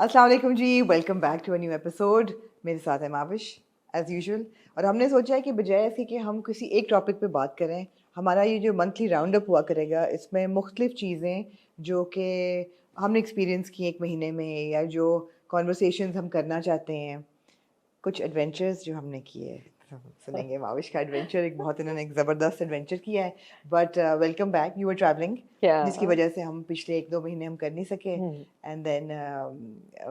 अस्सलाम वालेकुम जी, welcome back to a new episode. मेरे साथ है माविश एज़ यूजुअल, और हमने सोचा है कि बजाय ऐसे कि हम किसी एक टॉपिक पे बात करें, हमारा ये जो मंथली राउंड अप हुआ करेगा, इसमें मुख्तलिफ चीज़ें जो कि हमने एक्सपीरियंस की एक महीने में, या जो कॉन्वर्सेशंस हम करना चाहते हैं, कुछ एडवेंचर्स जो हमने किए। तो सुनेंगे माविश का एडवेंचर, इन्होंने एक ज़बरदस्त एडवेंचर किया है। But welcome back, you were travelling, जिसकी वजह से हम पिछले 1-2 महीने हम कर नहीं सके, एंड देन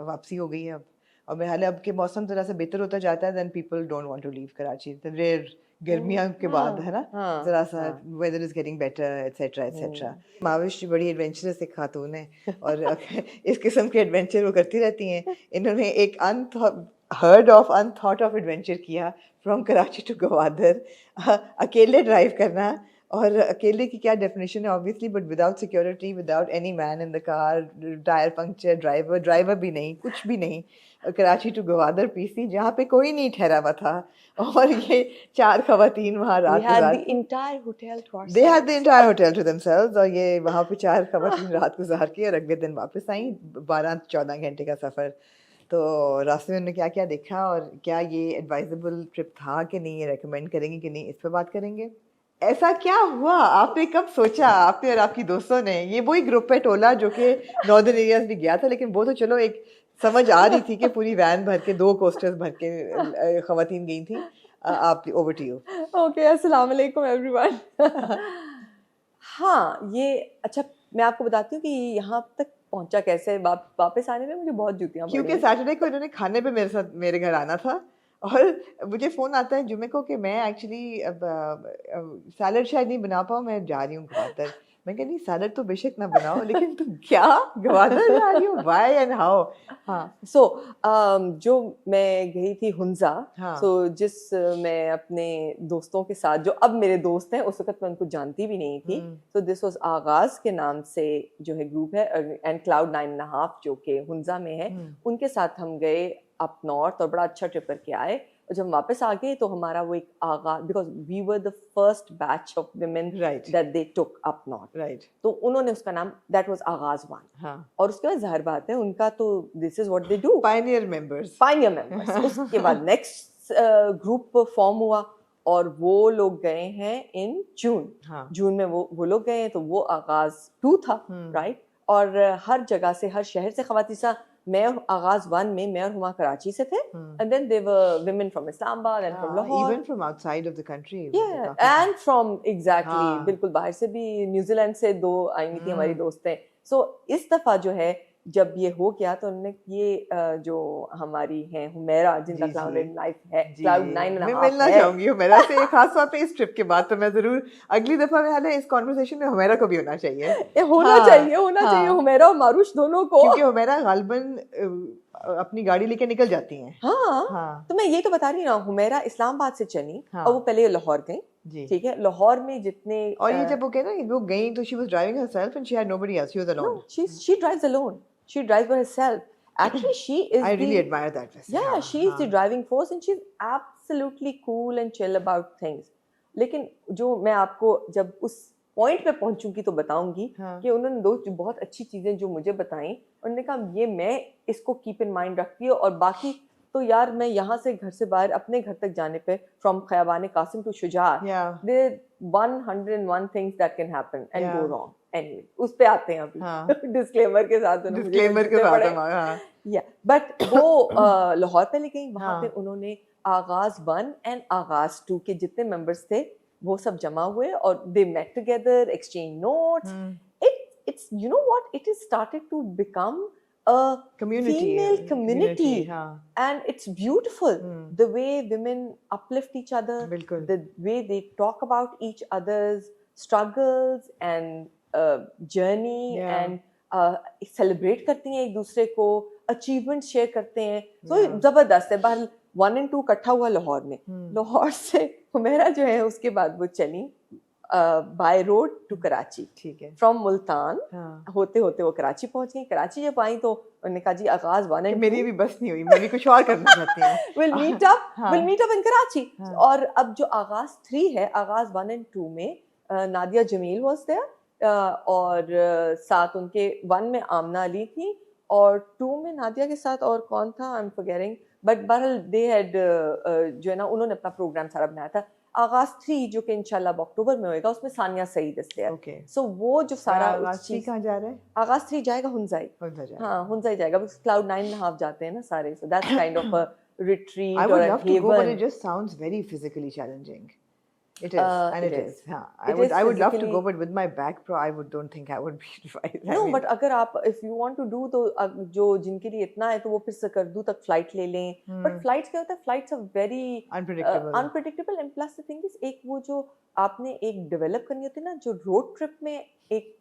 वापसी हो गई है अब। और मेरे अब के मौसम थोड़ा सा बेहतर होता जाता है, then people don't want to leave Karachi, the rare गर्मियों के बाद, है ना, ज़रा सा weather is getting better, etcetera etcetera. Mavish ji बड़ी एडवेंचरस एक खातून है, और इस किस्म के एडवेंचर वो करती रहती हैं। इन्होंने एक heard of unthought of adventure किया, फ्रॉम कराची टू गवादर, अकेले ड्राइव करना। और अकेले की क्या डेफिनेशन है obviously, but without security, without any man in the car, tyre puncture, driver भी नहीं, कुछ भी नहीं। कराची टू गवादर पीसी, जहाँ पे कोई नहीं ठहरा हुआ था, और ये 4 खवातीन वहाँ रात गुजार, they had the entire hotel to themselves, और ये वहाँ पे 4 खवातीन रात गुजार के और अगले दिन वापस आई। 12-14 घंटे का सफ़र। तो रास्ते में उन्होंने क्या क्या देखा, और क्या ये एडवाइजेबल ट्रिप था कि नहीं, ये रेकमेंड करेंगे कि नहीं, इस पर बात करेंगे। ऐसा क्या हुआ, आपने कब सोचा, आपने और आपकी दोस्तों ने? ये वही ग्रुप है, टोला, जो कि नॉर्दर्न एरियाज भी गया था, लेकिन वो तो चलो एक समझ आ रही थी कि पूरी वैन भर के, 2 कोस्टर्स भर के खवातीन गई थी। आप, ओवर टू यू। ओके, अस्सलाम वालेकुम एवरीवन। हाँ, ये अच्छा, मैं आपको बताती हूँ कि यहाँ तक पहुँचा कैसे। वापस आने में मुझे बहुत जूतियाँ पड़ी क्योंकि हैं। सैटरडे को इन्होंने खाने पे मेरे घर आना था, और मुझे फ़ोन आता है जुमे को कि मैं एक्चुअली अब सैलड शायद नहीं बना पाऊँ, मैं जा रही हूँ गवादर। मैं कह नहीं, सैलड तो बेशक ना बनाओ, लेकिन तुम क्या गवादर जा रही हो, व्हाई एंड हाउ? हाँ सो जो मैं गई थी हुंजा, हाँ मैं अपने दोस्तों के साथ, जो अब मेरे दोस्त हैं, उस वक्त मैं उनको जानती भी नहीं थी। तो दिस वाज आगाज के नाम से जो है ग्रुप है, एंड क्लाउड 9.5 जो कि हुंजा में है, उनके साथ हम गए अप नॉर्थ, और बड़ा अच्छा ट्रिप करके आए। और जब वापस आ गए तो हमारा वो एक आगाज, because we were the first batch of women that they took up north, तो उन्होंने उसका नाम, दैट वाज आगाज 1। हाँ, और उसके बाद जाहिर बात है उनका तो this is what they do, Pioneer members. उसके बाद नेक्स्ट ग्रुप फॉर्म हुआ, और वो लोग गए हैं इन जून। हाँ जून में वो लोग गए हैं, तो वो आगाज 2 था, राइट। और हर जगह से, हर शहर से खवातीसा, मैं आगाज 1 में, मैं और हुमा कराची से थे, and then there were women from Islamabad and from Lahore, even from outside of the country, and from exactly, हाँ बिल्कुल बाहर से भी, न्यूजीलैंड से 2 आई हुई थी हमारी दोस्तें। सो इस दफा जो है, जब ये हो गया, तो उन्होंने ये जो हमारी हैं हुमैरा, जिनका जी क्लाउड जी 9 है, जी, क्लाउड 9 एंड मैं हाफ मिलना है। चाहूंगी हुमैरा से, खास तौर पे इस ट्रिप के बाद। तो मैं जरूर अगली दफा में, हाल है, इस कॉन्वर्सेशन में हुमैरा को भी होना चाहिए। ये होना हाँ चाहिए, होना चाहिए, हाँ, हुमैरा और मारूश दोनों को। क्योंकि हुमैरा गालबन अपनी गाड़ी लेके निकल जाती हैं। हाँ, हाँ तो मैं ये तो बता रही हूँ ना, हुमैरा इस्लामाबाद से चली, हाँ और वो पहले लाहौर गई, जी। ठीक है। लाहौर में जितने और ये जब वो कहते हैं वो गई, तो she was driving herself and she had nobody else, she was no, alone. she drives alone. She drives by herself. Actually, she is I the, really admire that वैसे। yeah, हाँ she is the हाँ driving force, and she's absolutely cool and chill about things. लेकिन जो मैं आपको जब उस point पे पहुंचूंगी तो बताऊंगी हाँ कि उन्होंने 2 जो बहुत अच्छी चीजें जो मुझे बताई, उन्होंने कहा ये मैं इसको कीप इन माइंड रखती हूँ, और बाकी तो यार, मैं यहाँ से, घर से बाहर अपने घर तक जाने पे, फ्रॉम खयाबान कासिम टू शुजात, या 101 things that can happen and या go wrong. Anyway, उस पे आते हैं अभी। हाँ, डिस्क्लेमर के साथ उन्होंने मुझे डिस्क्लेमर के जूते साथ पड़े। हम, हाँ या बट वो लाहौर पे ले गई, वहां पे हाँ उन्होंने आगाज 1 एंड आगाज 2 के जितने मेंबर्स थे वो सब जमा हुए, और they met together, exchange notes. It's you know what, it is started to become a female community, हाँ and it's beautiful, the way women uplift each other, बिल्कुल। the way they talk about each other's struggles and journey, Yeah. and celebrate करती हैं एक दूसरे को, achievement share करते हैं। तो Yeah. जबरदस्त है। बाहर 1 and 2 इकट्ठा हुआ लाहौर में। लाहौर से हुमैरा जो है, उसके बाद वो चली बाय रोड टू कराची, ठीक है। फ्रॉम मुल्तान। हाँ, होते होते वो कराची पहुंच गई। कराची जब आई तो उन्होंने कहा जी आगाज 1 कि and मेरी 2 भी बस नहीं हुई, मैं भी कुछ और करना चाहती हूँ। we'll meet up हाँ we'll meet up in Karachi. हाँ और अब जो आगाज 3 है, आगाज 1 and 2 में नादिया जमील was there, और साथ उनके 1 में आमना अली थी, और 2 में नादिया के साथ और कौन था, आई एम फॉरगेटिंग, बट बहरहाल दे हैड जो है ना उन्होंने अपना प्रोग्राम सारा बनाया था। आगाज 3 जो कि इंशाल्लाह अब अक्टूबर में होएगा, उसमें Sania Saeed is there. Okay. So वो जो सारा आगाज 3 कहाँ जा रहा है? आगाज 3 जाएगा हुंजाई। हुंजा जाएगा। हाँ, हुंजाई जाएगा, बिकॉज़ क्लाउड 9.5 जाते हैं ना सारे, so that's kind of a I retreat would और uh love to go, but heaven. it just sounds very physically challenging. It is, and It it is. is. Yeah, It is I would love to physically. go, but with my back pro, don't think I would be right. I know mean, but अगर आप if you want to do तो जो जिनके लिए इतना है तो वो फिर सकर्दू तक फ्लाइट ले लें। बट फ्लाइट्स क्या होता है, flights are very Unpredictable. Unpredictable and plus the thing is एक वो जो आपने एक डेवलप करनी होती है ना, जो रोड ट्रिप में एक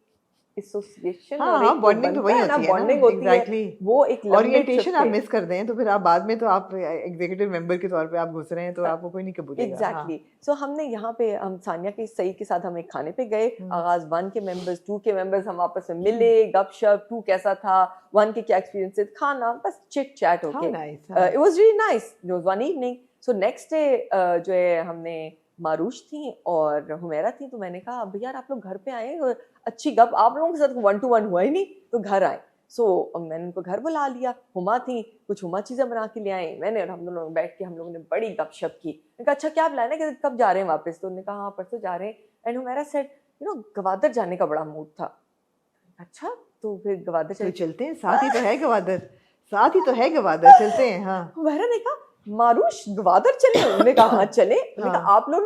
एसोसिएशन और हाँ, एक बॉन्डिंग तो वही होती है ना, बॉन्डिंग होती है, एग्जैक्टली। वो एक लंबे ओरिएंटेशन आप ट्रिप मिस कर दें तो फिर आप बाद में तो आप एग्जीक्यूटिव मेंबर के तौर पे आप घुस रहे हैं तो आपको कोई नहीं कबूलेगा। एग्जैक्टली। सो हमने यहाँ पे हम सानिया के सई के साथ हम एक खाने पे गए, आगाज 1 के मेंबर्स 2 के मेंबर्स हम आपस में मिले, गपशप, 2 कैसा था, 1 के क्या एक्सपीरियंसेस, खाना, बस चिट चैट How होके nice, it was really nice. It was one evening. So next day जो है हमने मारूश थी और हुमैरा थी, तो मैंने कहा अब यार आप लोग घर पे आए और अच्छी गप, आप लोगों के साथ 1-to-1 हुआ ही नहीं तो घर आए। सो मैंने उनको घर बुला लिया, हुमा थी, कुछ हुमा चीज़ें बना के ले आए, मैंने और हम दोनों बैठ के हम लोगों ने बड़ी गपशप की। मैंने कहा अच्छा क्या प्लान है कि कब जा रहे हैं वापस, तो उन्होंने कहा हाँ परसों जा रहे हैं। And Humaira said you know Gwadar जाने का बड़ा मूड था। अच्छा तो फिर गवादर तो चलते हैं, साथ ही तो है गवादर, साथ ही तो है गवादर, चलते हैं। हाँ, हुमैरा ने कहा मारूश गवादर चले, उन्होंने कहा हाँ चले। उन्होंने कहा आप लोग,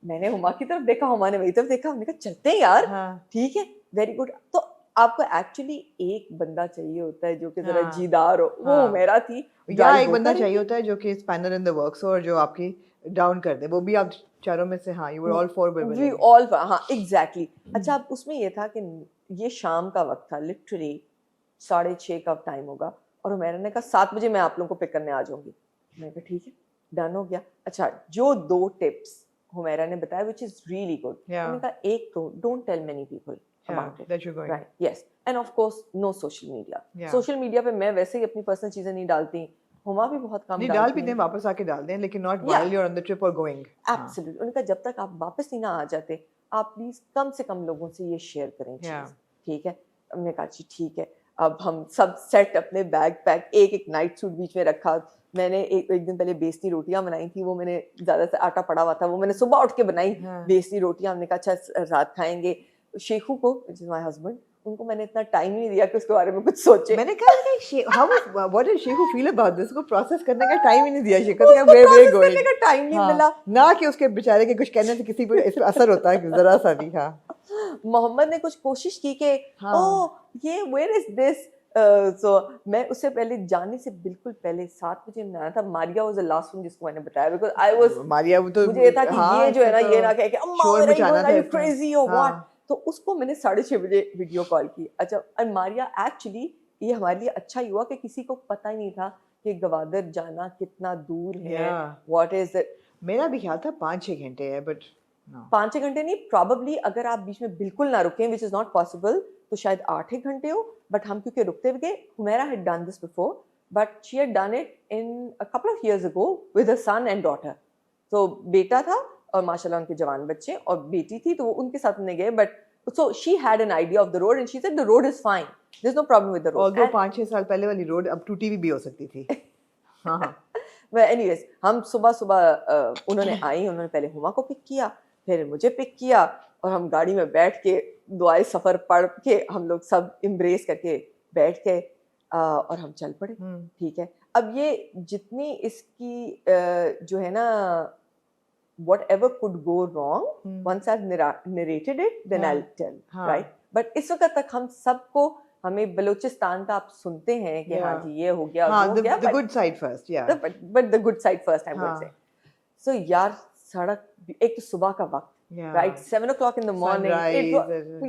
मैंने हुमा की तरफ देखा, हुमा ने मेरी तरफ देखा, हमने कहा चलते हैं यार। ठीक है, वेरी गुड। तो आपको एक्चुअली एक बंदा चाहिए होता है जो कि जरा जीदार हो, वो मेरा थी। या एक बंदा चाहिए होता है जो कि स्पैनर इन द वर्क्स हो और जो आपकी डाउन कर दे, वो भी आप चारों में से। हाँ, you were all for women, we all, हाँ एग्जैक्टली। अच्छा अब उसमें ये था कि ये शाम का वक्त था, लिटरली 6:30 का टाइम होगा, और मैंने कहा 7 बजे मैं आप लोगों को पिक करने आ जाऊंगी। मैंने कहा ठीक है, डन हो गया। अच्छा जो 2 टिप्स हुमैरा ने बताया विच इज रियली गुड, मैंने कहा एक तो don't tell many people about it, that you're going. right? Yes, and of course no social media. Social media पे मैं वैसे ही अपनी पर्सनल चीजें नहीं डालती, हुमा भी बहुत कम नहीं डाल भी दें, वापस आके डाल दें, लेकिन not while you're on the trip or going. Absolutely. उनका जब तक आप वापस नहीं ना आ जाते, आप प्लीज कम से कम लोगों से ये शेयर करें चीज, ठीक है? हमने कहा जी ठीक है। अब हम सब सेट अपने बैग पैक, एक नाइट सूट बीच में रखा। मैंने एक दिन पहले बेसनी रोटियां बनाई थी, वो मैंने ज्यादा से आटा पड़ा हुआ था, वो मैंने सुबह उठ के बनाई बेसनी रोटियां। हमने कहा अच्छा रात खाएंगे। शेखू को, which is my husband, उनको मैंने इतना टाइम ही नहीं दिया कि उसके बारे में कुछ सोचे। मैंने कहा what did Shekhu feel about this? उसको प्रोसेस करने का टाइम ही नहीं दिया शेखू को, वेयर गोइंग करने का टाइम नहीं मिला ना, कि उसके बेचारे के कुछ कहने से किसी पर इससे असर होता है जरा सा भी। हाँ, मोहम्मद ने कुछ कोशिश की कि ओह ये वेयर इज दिस। सो मैं उससे पहले जाने से बिल्कुल पहले 7 बजे में आया था। Maria was the last one जिसको मैंने बताया, बिकॉज़ आई वाज मारिया तो मुझे ये था कि ये जो है ना ये ना कहे कि अम्मा आर यू क्रेजी और व्हाट। तो उसको मैंने 6:30 बजे वीडियो कॉल की। अच्छा, और मारिया एक्चुअली ये हमारे लिए अच्छा ही हुआ कि किसी को पता ही नहीं था कि गवादर जाना कितना दूर है, व्हाट इज इट। मेरा भी ख्याल था 5-6 घंटे है, बट 5-6 घंटे नहीं, प्रॉबली अगर आप बीच में बिल्कुल ना रुकें, विच इज नॉट पॉसिबल, तो शायद 8 घंटे हो। बट हम क्योंकि रुकते गए, Humaira had done this before, but she had done it in a couple of years ago with a son and daughter. तो बेटा था और माशाल्लाह उनके जवान बच्चे, और बेटी थी तो वो उनके साथ में गए। But so she had an idea of the road and she said the road is fine, there's no problem with the road. Although 5-6 साल पहले वाली रोड अब टूटी भी हो सकती थी। हाँ but anyways, हम सुबह उन्होंने आई, उन्होंने पहले हुमा को पिक किया, फिर मुझे पिक किया, और हम गाड़ी में बैठ के दुआए सफ़र पढ़ के हम लोग सब इम्ब्रेस करके बैठ गए और हम चल पड़े। ठीक है, अब ये जितनी इसकी जो है ना whatever could go wrong, once I've narrated it, then I'll tell, right? But इस वक्त तक हम सबको, हमें बलूचिस्तान का आप सुनते हैं कि हाँ जी ये हो गया, वो हो गया, the good side first, yeah. But the good side first, I would say. So यार सड़क, एक तो सुबह का वक्त, right? 7 o'clock in the morning.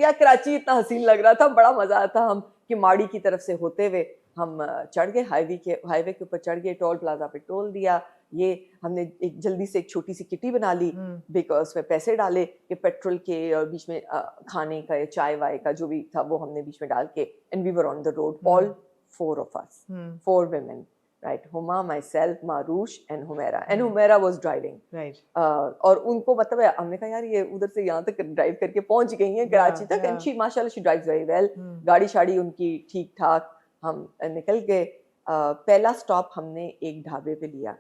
यार कराची इतना हसीन लग रहा था, बड़ा मजा आता। हम कि माड़ी की तरफ से होते हुए हम चढ़ गए हाईवे के ऊपर चढ़ गए, टोल प्लाजा पे टोल दिया। ये हमने एक जल्दी से एक छोटी सी किटी बना ली, बिकॉज उसमें पैसे डाले कि पेट्रोल के और बीच में खाने का या चाय वाय का जो भी था वो हमने बीच में डाल के, and we were on the road, all 4 of us, 4 women, right? Huma, myself, Marush and Humaira, and Humaira was driving, right? और उनको मतलब है, हमने कहा यार ये उधर से यहाँ तक ड्राइव करके पहुंच गई हैं कराची तक, and she माशाल्लाह she drives very well, गाड़ी शाड़ी उनकी ठीक ठाक, हम निकल गए। पहला स्टॉप हमने एक ढाबे पे लिया।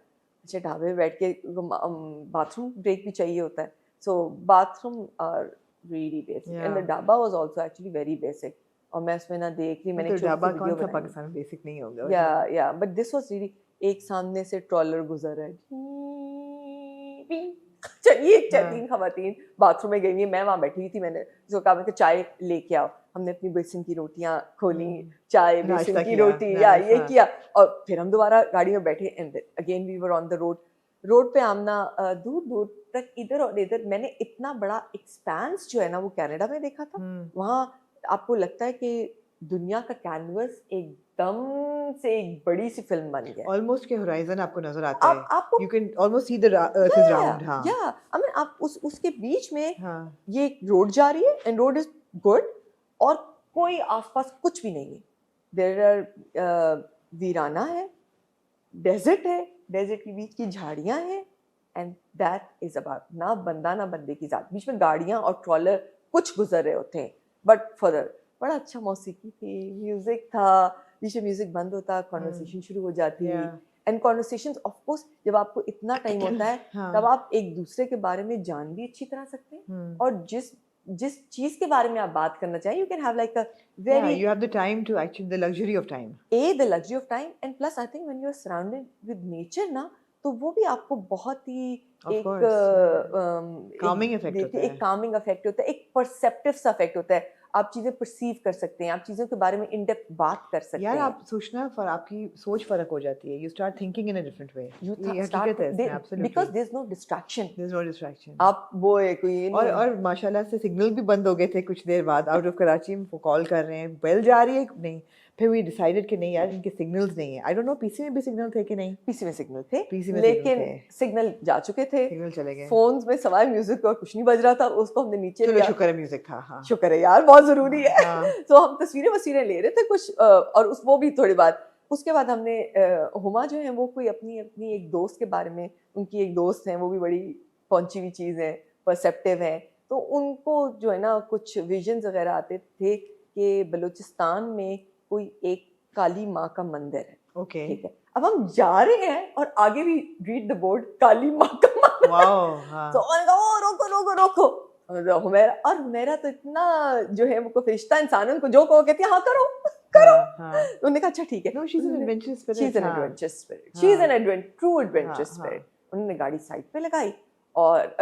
अच्छा, ढाबे पे बैठ के बाथरूम ब्रेक भी चाहिए होता है, so bathroom are really basic and the dhaba was also actually very basic. और मैं उसमें ना देख रही, मैंने तो छोटी ढाबा सी कौन वीडियो सा बनाई। पाकिस्तान में बेसिक नहीं होगा या बट दिस वाज रियली, एक सामने से ट्रॉलर गुजर रहा है, चलिए तीन खवातीन बाथरूम में गई हुई, मैं वहां बैठी हुई थी, मैंने उसको कहा मैं चाय लेके आओ। हमने अपनी बेसन की रोटियां खोली, चाय बेसन की रोटी या ये किया, और फिर हम दोबारा गाड़ी में बैठे and again we were on the road पे आमना दूर दूर तक इधर और इधर मैंने इतना बड़ा एक्सपेंस जो है ना वो कनाडा में देखा था। वहाँ आपको लगता है कि दुनिया का कैनवस एकदम से एक बड़ी सी फिल्म बन गया, ऑलमोस्ट के होराइजन आपको नजर आता है, आपको you can almost see the earth is round. हाँ या आई मीन आप उसके बीच में हाँ ये रोड जा रही है एंड रोड इज गुड, और कोई आसपास कुछ भी नहीं है। देयर आर वीराना है, डेजर्ट है, डेजर्ट के बीच की झाड़ियां हैं, एंड दैट इज अबाउट, ना बंदा ना बंदे की जात, बीच में गाड़ियां और ट्रॉलर कुछ गुजर रहे होते हैं, बट फर्दर बड़ा अच्छा मौसीकी थी, म्यूजिक था, बीच में म्यूजिक बंद होता, कॉन्वर्सेशन शुरू हो जाती, एंड कॉन्वर्सेशंस ऑफ कोर्स जब आपको इतना टाइम होता है तब आप एक दूसरे के बारे में जान भी अच्छी तरह सकते हैं, और जिस चीज के बारे में आप बात करना चाहें, you can have like a very, you have the time to actually, the luxury of time, the luxury of time, and plus I think when you are surrounded with nature ना, तो वो भी आपको बहुत ही calming effect होता है, एक calming effect होता है, एक perceptive सा effect होता है, आप चीजें perceive कर सकते हैं, आप चीजों के बारे में in depth बात कर सकते हैं। यार आप सोचना, आपकी सोच फर्क हो जाती है, you start thinking in a different way, You ये start हकीकत है इसमें, absolutely, because there's no distraction, there's no distraction। आप वो कोई और माशाल्लाह से सिग्नल भी बंद हो गए थे कुछ देर बाद, आउट ऑफ कराची में कॉल कर रहे हैं, बेल जा रही है नहीं, फिर वी डिसाइडेड कि नहीं यार इनके सिग्नल्स नहीं है। आई डोंट नो पीसी में भी सिग्नल थे कि नहीं, पीसी में सिग्नल थे, पीसी में लेकिन सिग्नल जा चुके थे, सिग्नल चले गए, फोन्स में सवाए म्यूजिक और कुछ नहीं बज रहा था, उसको हमने नीचे लिया, शुक्र है म्यूजिक था, हाँ शुक्र है यार, बहुत जरूरी है। तो हम तस्वीरें ले रहे थे कुछ, और वो भी थोड़ी बात, उसके बाद हमने हुमा जो है वो कोई अपनी एक दोस्त के बारे में, उनकी एक दोस्त है, वो भी बड़ी पहुंची हुई चीज़ है, परसेप्टिव है, तो उनको जो है ना कुछ विजन्स वगैरह आते थे कि बलूचिस्तान में कोई एक काली माँ का मंदिर है, ओके ठीक है, अब हम जा रहे हैं और आगे भी रीड द बोर्ड काली माँ का मंदिर, तो उन्होंने कहा रोको रोको रोको, हुमैरा तो इतना जो है वो फरिश्ता इंसान है, उनको जो कहो कहती है हाँ करो करो, उन्होंने कहा अच्छा ठीक है, no she's an adventurous spirit, she's an adventurous spirit, she's an true adventurous spirit। उन्होंने गाड़ी साइड पे लगाई और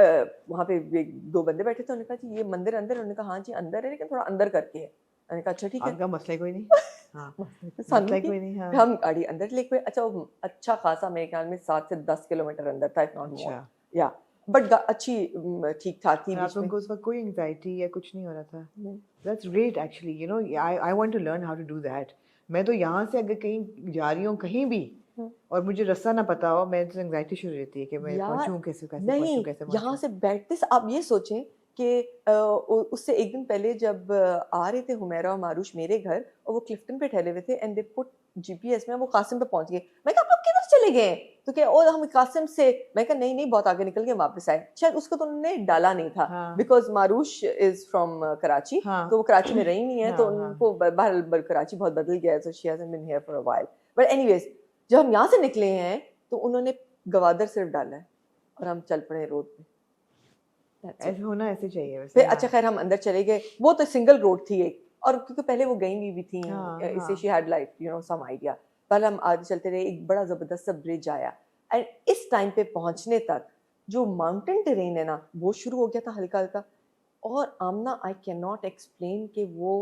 वहाँ पे दो बंदे बैठे थे, उन्होंने कहा जी ये मंदिर अंदर, उन्होंने कहा हाँ जी अंदर है लेकिन थोड़ा अंदर करके है, मैंने कहा अच्छा ठीक है, आपका मसला कोई नहीं, हाँ मसला कोई नहीं, हाँ। हम गाड़ी अंदर लेके गए, अच्छा वो अच्छा खासा मेरे ख्याल में 7 से 10 किलोमीटर अंदर था, इफ नॉट मोर, या बट अच्छी ठीक ठाक थी, आप लोगों को उस वक्त कोई एंजाइटी या कुछ नहीं हो रहा था, that's great actually, you know I want to learn how to do that. मैं तो यहाँ से अगर कहीं जा रही हूँ कहीं भी और मुझे रास्ता ना पता हो, मैं तो एंजाइटी शुरू रहती है कि मैं पहुँचूँ कैसे नहीं, यहाँ से बैठते आप ये सोचें कि उससे एक दिन पहले जब आ रहे थे हुमैरा और मारूश मेरे घर, और वो क्लिफ्टन पे ठहरे हुए थे, एंड दे पुट जीपीएस में, वो कासिम पे पहुंच गए, मैं कहा आप लोग किधर चले गए, तो क्या और हम कासिम से, मैं कहा नहीं बहुत आगे निकल के वापस आए, शायद उसको तो उन्होंने डाला नहीं था, बिकॉज मारूश इज फ्रॉम कराची, तो वो कराची में रही नहीं है, तो उनको बाहर कराची बहुत बदल गया है, so she hasn't been here for a while, but anyways जब हम यहाँ से निकले हैं तो उन्होंने गवादर सिर्फ डाला है और हम चल पड़े रोड पे, ऐसे होना ऐसे चाहिए वैसे। फिर अच्छा खैर हम अंदर चले गए, वो तो सिंगल रोड थी एक, और क्योंकि पहले वो गई भी थी, इससे she had like you know some idea, पहले हम आगे चलते रहे, एक बड़ा जबरदस्त सा ब्रिज आया, एंड इस टाइम पे पहुंचने तक जो माउंटेन टेरेन है ना वो शुरू हो गया था हल्का हल्का, और आमना आई कैन नॉट एक्सप्लेन कि वो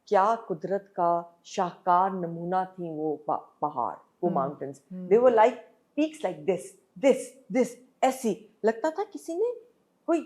क्या कुदरत का शाहकार नमूना थी वो पहाड़, वो mountains, they were like peaks like this ऐसी लगता था किसी ने कोई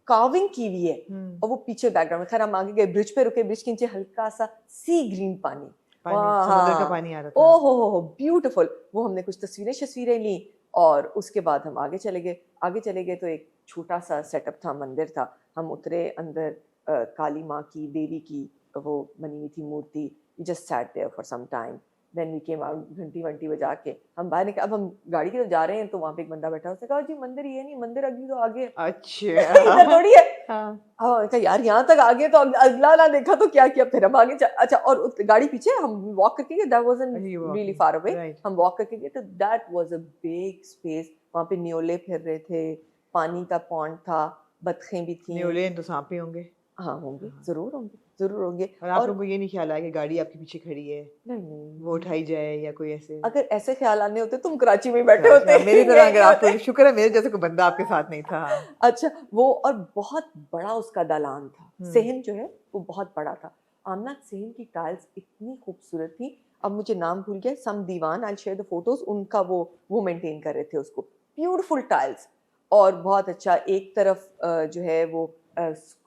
कार्विंग की हुई है, और वो पीछे बैकग्राउंड में। खैर हम आगे गए, ब्रिज पे रुके, ब्रिज के नीचे हल्का सा सी ग्रीन पानी समुद्र का पानी आ रहा था, ओ हो ब्यूटीफुल, वो हमने कुछ तस्वीरें ली, और उसके बाद हम आगे चले गए तो एक छोटा सा सेटअप था, मंदिर था, हम उतरे अंदर, काली माँ की, देवी की वो बनी हुई थी मूर्ति, we just sat there for some time, then we came out, घंटी वंटी बजा के हम बाहर निकले। अब हम गाड़ी की तरफ जा रहे हैं तो वहाँ पे एक बंदा बैठा, उसने कहा जी मंदिर ये नहीं, मंदिर अगली तो आगे है। अच्छा इधर थोड़ी है। हाँ हाँ कहा यार यहाँ तक आगे तो अगला ना देखा तो क्या किया, फिर हम आगे अच्छा, और गाड़ी पीछे हम वॉक करके गए, that wasn't really far away, हम वॉक करके गए तो that was a big space. वहाँ पे न्योले फिर रहे थे, पानी का पॉन्ड था, बतखें भी थी। न्योले तो सांप ही होंगे। हाँ होंगे, जरूर होंगे, जरूर होंगे। और आप लोगों को ये नहीं ख्याल आया कि गाड़ी आपके पीछे खड़ी है, नहीं, वो उठाई जाए या कोई ऐसे? अगर ऐसे ख्याल आने होते तुम कराची में बैठे होते। मेरी तरह अगर आपको, शुक्र है मेरे जैसे कोई बंदा आपके साथ नहीं था। अच्छा वो, और बहुत बड़ा उसका दालान था, सहन जो है वो बहुत बड़ा था। आमना सहन की टाइल्स इतनी खूबसूरत थी, अब मुझे नाम भूल गया, सम दीवान, आई शेयर द फोटोज, उनका वो मेंटेन कर रहे थे उसको। ब्यूटीफुल टाइल्स और बहुत अच्छा। एक तरफ जो है वो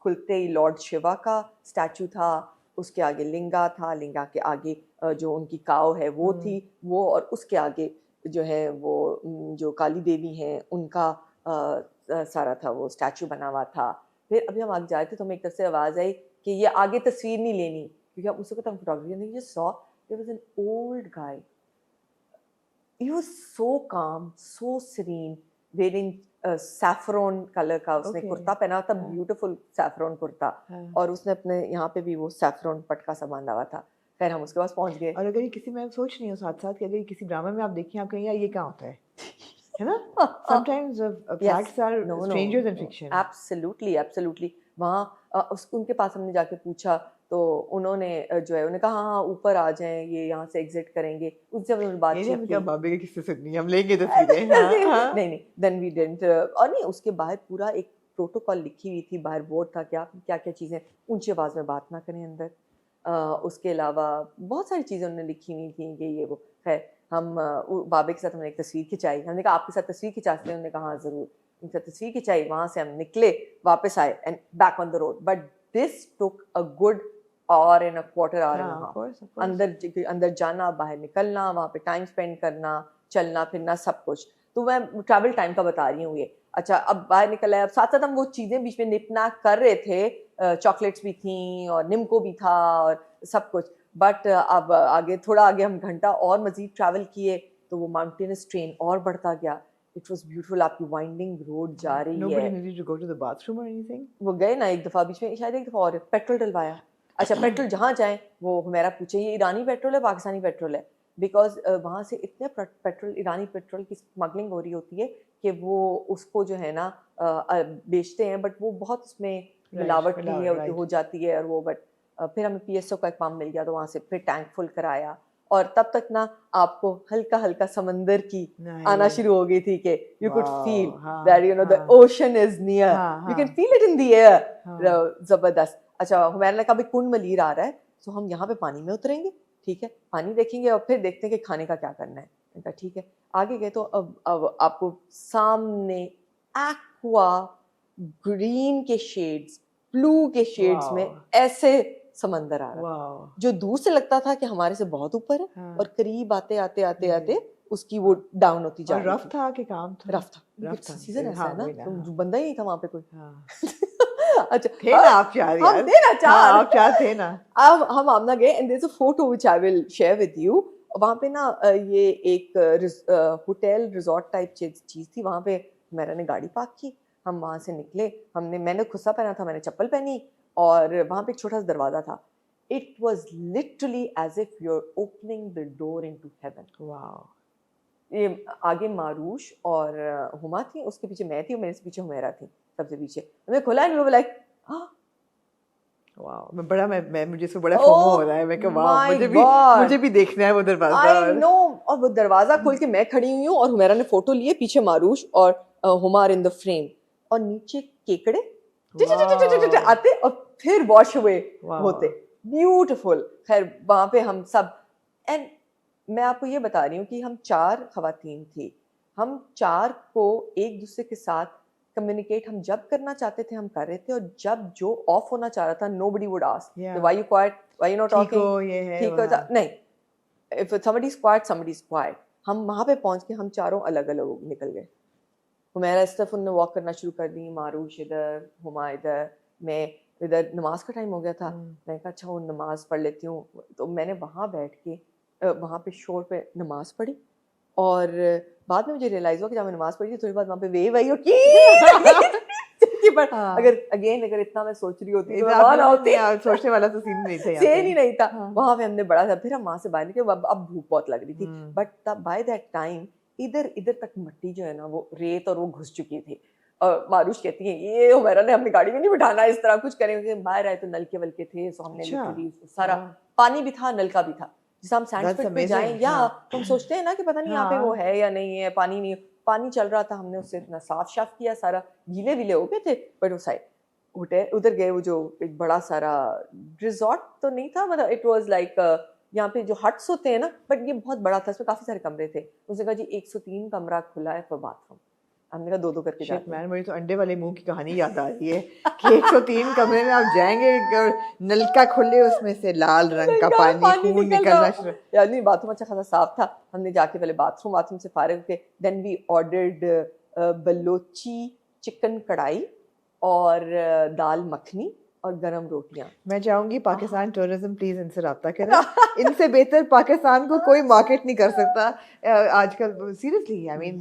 खुलते ही लॉर्ड शिवा का स्टैचू था, उसके आगे लिंगा था, लिंगा के आगे जो उनकी काव है वो थी वो, और उसके आगे जो है वो जो काली देवी हैं उनका सारा था वो स्टैचू बना हुआ था। फिर अभी हम आगे जा रहे थे तो हमें एक तरफ से आवाज़ आई कि ये आगे तस्वीर नहीं लेनी, क्योंकि हम उसको हम photography just saw there was an old guy, he was so calm, so serene, wearing saffron colour का उसने कुर्ता पहना था, ब्यूटीफुल सैफरॉन कुर्ता, और उसने अपने यहाँ पे भी वो सैफरॉन पटका सा बांधा हुआ था। खैर हम उसके पास पहुंच गए। और अगर ये किसी, मैं सोच रही हूँ साथ साथ कि अगर किसी ड्रामा में आप देखें, आप कहें यार ये क्या होता है ना? Sometimes facts are strangers in fiction. Absolutely, absolutely. वहाँ उनके पास हमने जाके पूछा तो उन्होंने जो है उन्होंने कहा हाँ ऊपर आ जाएं, ये यहाँ से एग्जिट करेंगे। उनसे हमने बातचीत की। क्या बाबे के किससे सुननी, हम लेंगे तस्वीरें। नहीं देन वी डिडंट। और नहीं, उसके बाहर पूरा एक प्रोटोकॉल लिखी हुई थी, बाहर बोर्ड था कि आप क्या क्या चीज़ें ऊंची आवाज़ में बात ना करें अंदर। उसके अलावा बहुत सारी चीज़ें उन्होंने लिखी हुई थी कि ये वो। खैर हम बाबे के साथ हमने एक तस्वीर खिंचाई, हमने कहा आपके साथ तस्वीर खिंचा सकते हैं, उन्होंने कहा हाँ ज़रूर। उनके साथ तस्वीर खिंचाई, वहाँ से हम निकले, वापस आए and back on the road. But this took a good hour and a quarter hour and a half। अंदर जाना, बाहर निकलना, वहाँ पे टाइम स्पेंड करना, चलना फिरना, सब कुछ। तो मैं ट्रैवल टाइम का बता रही हूँ ये। अच्छा अब बाहर निकल आए, अब साथ साथ हम वो चीज़ें बीच में निपना कर रहे थे, चॉकलेट्स भी थी और निम्को भी था और सब कुछ। बट अब आगे थोड़ा आगे हम घंटा और मज़ीद ट्रैवल किए तो वो माउंटेनस ट्रेन और बढ़ता गया। इट वाज ब्यूटीफुल, आपकी वाइंडिंग रोड जा रही है। Nobody needed to go to the bathroom or anything? वो गए ना एक दफ़ा बीच में, शायद एक दफ़ा और पेट्रोल डलवाया। अच्छा पेट्रोल जहाँ जाए वो हमारा पूछे ये ईरानी पेट्रोल है पाकिस्तानी पेट्रोल है, बिकॉज वहाँ से इतने पेट्रोल, ईरानी पेट्रोल की स्मगलिंग हो रही होती है कि वो उसको जो है ना बेचते हैं, बट वो बहुत उसमें मिलावट की हो जाती है और वो। बट फिर हमें PSO का एक पंप मिल गया तो वहाँ से फिर टैंक फुल कराया, और तब तक ना आपको हल्का हल्का समंदर की आना शुरू हो गई थी कि you could feel that you know the ocean is near, you can feel it in the air. जबरदस्त। अच्छा हुमैरा ने कहा भाई कुंड मलीर आ रहा है तो हम यहाँ पे पानी में उतरेंगे, ठीक है, पानी देखेंगे और फिर देखते हैं कि खाने का क्या करना है। मैंने कहा ठीक है। आगे गए तो अब आपको सामने एक्वा ग्रीन के शेड्स, ब्लू के शेड्स में ऐसे समंदर आ रहा है जो दूर से लगता था कि हमारे से बहुत ऊपर है, और करीब आते आते आते आते उसकी वो डाउन होती जा रही थी। रफ था कि काम था? रफ था, सीजन ऐसा है ना, तो बंदा ही नहीं था वहाँ पे कोई। अच्छा थे ना आप चार यार? हम थे ना चार, आप चार थे ना। अब हम आमना गए and there is a photo which I will share with you. वहाँ पे ना ये एक होटल रिजॉर्ट टाइप चीज थी, वहाँ पे मैंने गाड़ी पार्क की, हम वहाँ से निकले, मैंने खुस्सा पहना था, मैंने चप्पल पहनी, और वहाँ पे एक छोटा सा दरवाजा था। It was literally as if you are opening the door into heaven. Wow. ये आगे मारूश और हुमा थी, उसके पीछे मैं थी और मेरे से पीछे हुमैरा थी, सबसे पीछे। मैं खुला एंड लाइक वाओ, मैं मुझे इसमें बड़ा फोमो हो रहा है। मैं कहा वाओ, मुझे भी देखना है वो दरवाजा। I know. और वो दरवाजा खोल के मैं खड़ी हुई हूँ और हुमैरा ने फोटो लिए, पीछे मारूश और हुमार इन द फ्रेम, और नीचे केकड़े आते और फिर वॉश हुए होते, ब्यूटीफुल। खैर वहां पे हम सब, एंड मैं आपको ये बता रही हूँ कि हम 4 खवातीन थी, हम 4 को एक दूसरे के साथ कम्युनिकेट हम जब करना चाहते थे हम कर रहे थे, और जब जो ऑफ होना चाह रहा था nobody would ask why you quiet, why you not talking, ठीक हो नहीं, if somebody is quiet somebody is quiet। हम वहाँ पे पहुँच के हम चारों अलग अलग निकल गए। हुमैरा इस तरफ उन्होंने वॉक करना शुरू कर दी, मारूश इधर, हुमा इधर, मैं इधर। नमाज का टाइम हो गया था, मैंने कहा अच्छा वो नमाज पढ़ लेती हूँ, तो मैंने वहाँ बैठ के वहाँ पे शोर पे नमाज पढ़ी, और बाद में मुझे रियलाइज हुआ कि जब मैं नमाज पढ़ी थी थोड़ी बाद वहाँ पे वेव आई, पर हाँ। अगर इतना मैं सोच रही होती तो इतना वहाँ ना होती। सोचने वाला तो सीन नहीं था यहाँ सेन पे। ही नहीं था। हाँ। वहाँ पे हमने बड़ा था, फिर हम वहाँ से बाहर निकले, अब भूख बहुत लग रही थी, बट तब बाय दैट टाइम इधर इधर तक मिट्टी जो है ना वो रेत और वो घुस चुकी थी। और मारूश कहती है ये हुमैरा ने हमने गाड़ी में नहीं बिठाना, इस तरह कुछ करेंगे। बाहर आए तो नलके वलके थे, सो हमने अच्छा। लिटरली सारा पानी भी था, नलका भी था। जैसे हम सैंडस्पिट पे जाएं या तो हम सोचते हैं ना कि पता नहीं यहाँ पे वो है या नहीं है, पानी नहीं, पानी चल रहा था, हमने उससे इतना साफ शाफ किया, सारा गीले विले हो गए थे। बट वो साइड होटल उधर गए, वो जो एक बड़ा सारा रिजॉर्ट तो नहीं था, मतलब इट वाज लाइक यहाँ पे जो हट्स होते हैं ना, बट ये बहुत बड़ा था, इसमें काफी सारे कमरे थे। उसने कहा जी 103 कमरा खुला है फॉर बाथरूम। हमने कहा 2-2 करके जाते हैं। मुझे तो अंडे वाले मुंह की कहानी याद आ रही है कि 103 कमरे में आप जाएंगे और नलका खुले, उसमें से लाल रंग का पानी खून निकलना शुरू। यार नहीं, बाथरूम अच्छा खासा साफ था। हमने जाके पहले बाथरूम से फारिग होके then we ordered Balochi chicken karahi और दाल मखनी और गरम रोटियां। मैं चाहूंगी पाकिस्तान टूरिज्म प्लीज इनसे रब्ता करें, इनसे बेहतर पाकिस्तान को कोई मार्केट नहीं कर सकता आजकल, सीरियसली आई मीन।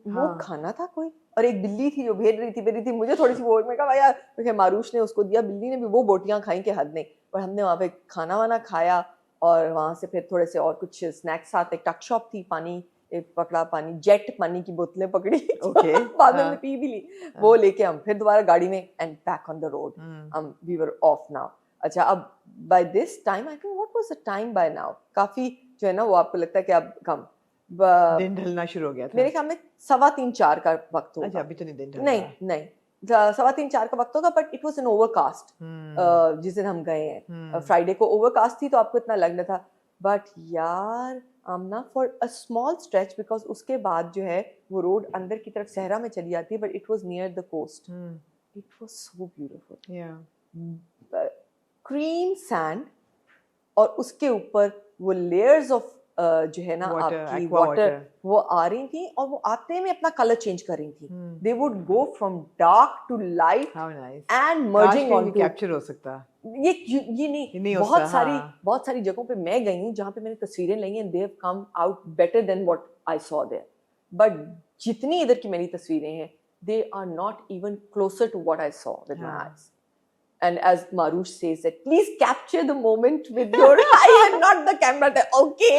वो खाना था कोई, और एक बिल्ली थी जो भेज रही थी मुझे थोड़ी सी वो, मैं कहा यार, क्योंकि मारूश ने उसको दिया, बिल्ली ने भी वो बोटियां खाई के हद नहीं। और हमने वहाँ पे खाना वाना खाया, और वहाँ से फिर थोड़े से और कुछ स्नैक्स साथ, एक टक शॉप थी, पानी पकड़ा, पानी जेट पानी की बोतलें पकड़ी, ओके। बाद में हमने पी भी ली, वो लेके हम फिर दोबारा गाड़ी में and back on the road, हम वी वर ऑफ नाउ। अच्छा, अब by this time I think what was the time by now, काफी जो है ना वो आपको लगता है कि अब कम दिन ढलना शुरू हो गया था मेरे ख्याल में 3:15-4 का वक्त होगा। अच्छा, अभी तो नहीं दिन ढल नहीं नहीं 3:15-4 का वक्त होगा, but it was an overcast जिस दिन हम गए हैं, फ्राइडे को ओवरकास्ट थी, तो आपको इतना लगना था। बट यार Amna for a small stretch, because उसके बाद जो है वो रोड अंदर की तरफ सहरा में चली जाती है, but it was near the coast, it was so beautiful, cream sand, और उसके ऊपर वो लेयर्स ऑफ जो है ना आपकी वाटर वो आ रही थी, और वो आते में अपना कलर चेंज कर रही थी। They would go from dark to light and merging on capture हो सकता। ये नहीं बहुत सारी जगहों पे मैं गई हूँ जहाँ पे मैंने तस्वीरें ली हैं, they have come out better than what I saw there, but जितनी इधर की मेरी तस्वीरें हैं, they are not even closer to what I saw with my eyes. And as Marush says that, please capture the moment with your eye and not the camera. Okay.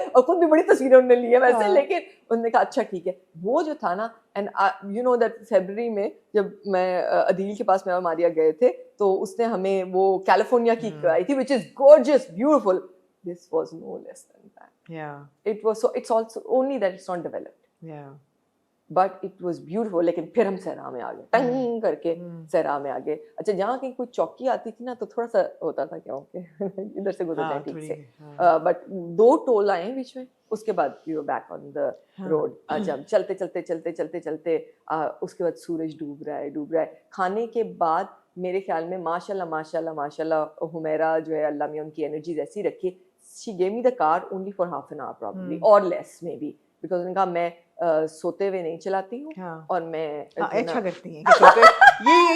और खुद भी बड़ी तस्वीरें उन्होंने ली है वैसे, लेकिन उन्होंने कहा अच्छा ठीक है। वो जो था ना, and you know that February में जब मैं अदील के पास मैं और मारिया गए थे, तो उसने हमें वो कैलिफोर्निया की कराई थी, which is gorgeous, beautiful. This was no less than that. Yeah. It was so. It's also only that it's not developed. Yeah. But it was beautiful. लेकिन फिर हम सहरा में आ गए, टंग करके सहरा में आ गए। अच्छा, जहाँ कहीं कोई चौकी आती थी ना, तो थोड़ा सा होता था क्या इधर से गुजर जाए ठीक से, बट 2 टोल आए बीच में, उसके बाद we were back on the road. अच्छा, चलते उसके बाद सूरज डूब रहा है। खाने के बाद मेरे ख्याल में माशाल्लाह हुमैरा जो है, अल्लाह में उनकी एनर्जीज ऐसी रखी, she gave me the car only for half an hour probably और लेस मे बी, बिकॉज उन्होंने कहा मैं सोते हुए नहीं चलाती हूँ। हाँ। और मैं अच्छा करती हैं कि सोते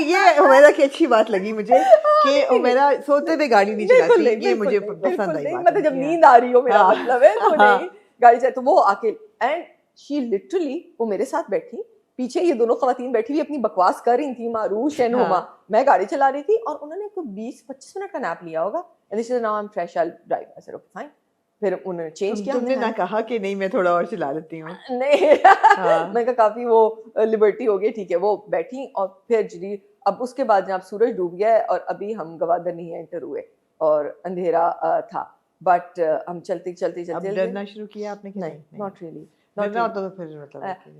ये हुमैरा की अच्छी बात लगी मुझे कि हुमैरा सोते हुए गाड़ी नहीं चलाती, ये मुझे पसंद आई बात। मतलब जब नींद आ रही हो मेरा मतलब है, तो नहीं गाड़ी चलाती। तो वो आके एंड शी लिटरली वो मेरे साथ बैठी, पीछे ये दोनों खवातीन बैठी हुई अपनी बकवास कर रही थी, मारूश एंड हुमा, मैं गाड़ी चला रही थी, और उन्होंने कोई 20-25 मिनट का नैप लिया होगा। And this is now I am fresh, I drive. I said okay fine. फिर उन्होंने चेंज किया। तुमने ना कहा कि नहीं मैं थोड़ा और चला लेती हूँ? नहीं मैं कहा काफी वो लिबर्टी हो गई, ठीक है। वो बैठी, और फिर जी अब उसके बाद जब सूरज डूब गया है, और अभी हम गवादर नहीं एंटर हुए और अंधेरा था, बट हम चलते डरना शुरू किया आपने कि नहीं? Not really. तो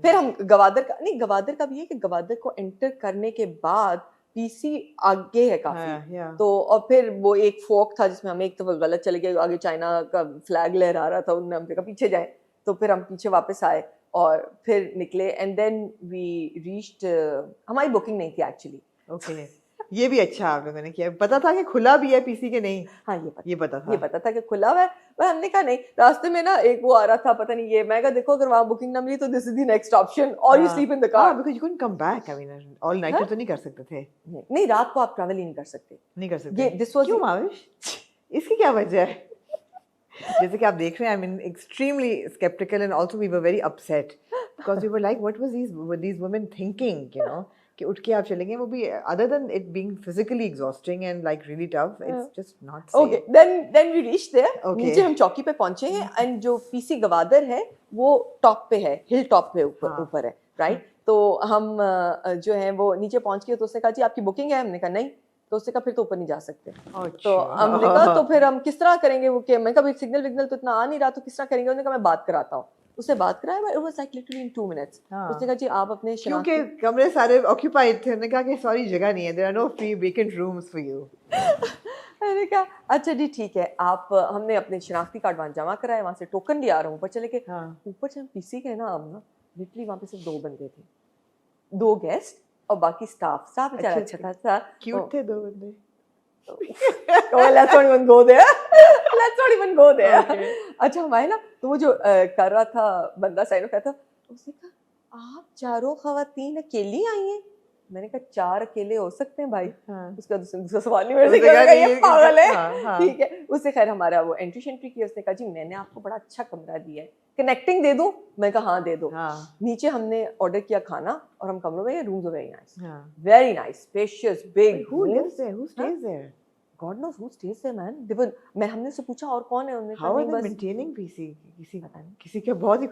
फिर हम गवादर का भी है कि गवादर को एंटर करने के बाद पीसी आगे है काफी, तो और फिर वो एक फोक था जिसमें हम एक दफा गलत चले गए, आगे चाइना का फ्लैग लहरा रहा था, उन्होंने हमने कहा पीछे जाए, तो फिर हम पीछे वापस आए और फिर निकले, एंड देन वी रीच्ड। हमारी बुकिंग नहीं थी एक्चुअली। ओके, ये भी अच्छा आप लोगों ने किया। पता था कि खुला भी है पीसी के? नहीं, हाँ ये पता था कि खुला हुआ है, पर हमने कहा नहीं। रास्ते में ना एक वो आ रहा था, पता नहीं ये, मैं कहा देखो अगर वहाँ बुकिंग ना मिली तो this is the next option, और you sleep in the car, because you couldn't come back. I mean all nighter तो नहीं कर सकते थे। नहीं, रात को आप ट्रैवल ही नहीं कर सकते। ये दिस वाज क्यों माविश? इसकी क्या वजह है? जैसे कि आप देख रहे हैं, I mean extremely sceptical and also we were very upset because we were like what was these women thinking, you know, कि उठ के आप चलेंगे, वो भी other than it being physically exhausting and like really tough, it's just not safe. Okay, then we reached there. Okay. नीचे हम चौकी पे पहुंचे हैं एंड जो पीसी गवादर है वो टॉप पे है, हिल टॉप पे ऊपर है, राइट? तो हम जो है वो नीचे पहुंच के, तो उसने कहा जी आपकी बुकिंग है, हमने कहा नहीं, तो उसने कहा फिर तो ऊपर नहीं जा सकते। तो हमने कहा तो फिर हम किस तरह करेंगे वो, मैं कहा सिग्नल विग्नल तो इतना आ नहीं रहा, तो किस तरह करेंगे? उसने कहा मैं बात कराता हूँ। उससे बात कराया, but it was like literally in 2 minutes. उसने कहा जी आप अपने क्योंकि कमरे सारे ऑक्यूपाइड थे, उन्होंने कहा कि सॉरी जगह नहीं है, there are no free vacant rooms for you. मैंने कहा अच्छा जी ठीक है, आप हमने अपने शनाख्ती कार्ड वहाँ जमा कराए, वहाँ से टोकन लिया, और ऊपर चले गए। ऊपर जब पीसी गए ना, हम ना लिटरली वहाँ पे सिर्फ 2 बंदे थे, 2 गेस्ट और बाकी स्टाफ बेचारा अच्छा था, क्यूट थे 2 बंदे। let's not even go there. Let's not even go there. अच्छा हमारे ना, तो वो जो कर रहा था बंदा साइन ऑफ था, उसने कहा आप चारों खवातीन अकेली आई हैं? मैंने कहा 4 अकेले हो सकते हैं भाई। उसका दूसरा सवाल नहीं मेरे से करेगा, ये पागल है। ठीक है, उससे खैर हमारा वो एंट्री शेंट्री की, उसने कहा जी मैंने आपको बड़ा अच्छा कमरा दिया है, कनेक्टिंग दे दूं? मैं कहा हाँ दे दो। नीचे हमने ऑर्डर किया खाना और हम कमरों में, rooms very nice, very nice, spacious, big. Who lives there? Who stays there? God knows who stays there, man. मैं हमने से पूछा और कौन है, उन्होंने कहा नहीं, बस maintaining PC किसी का बहुत ही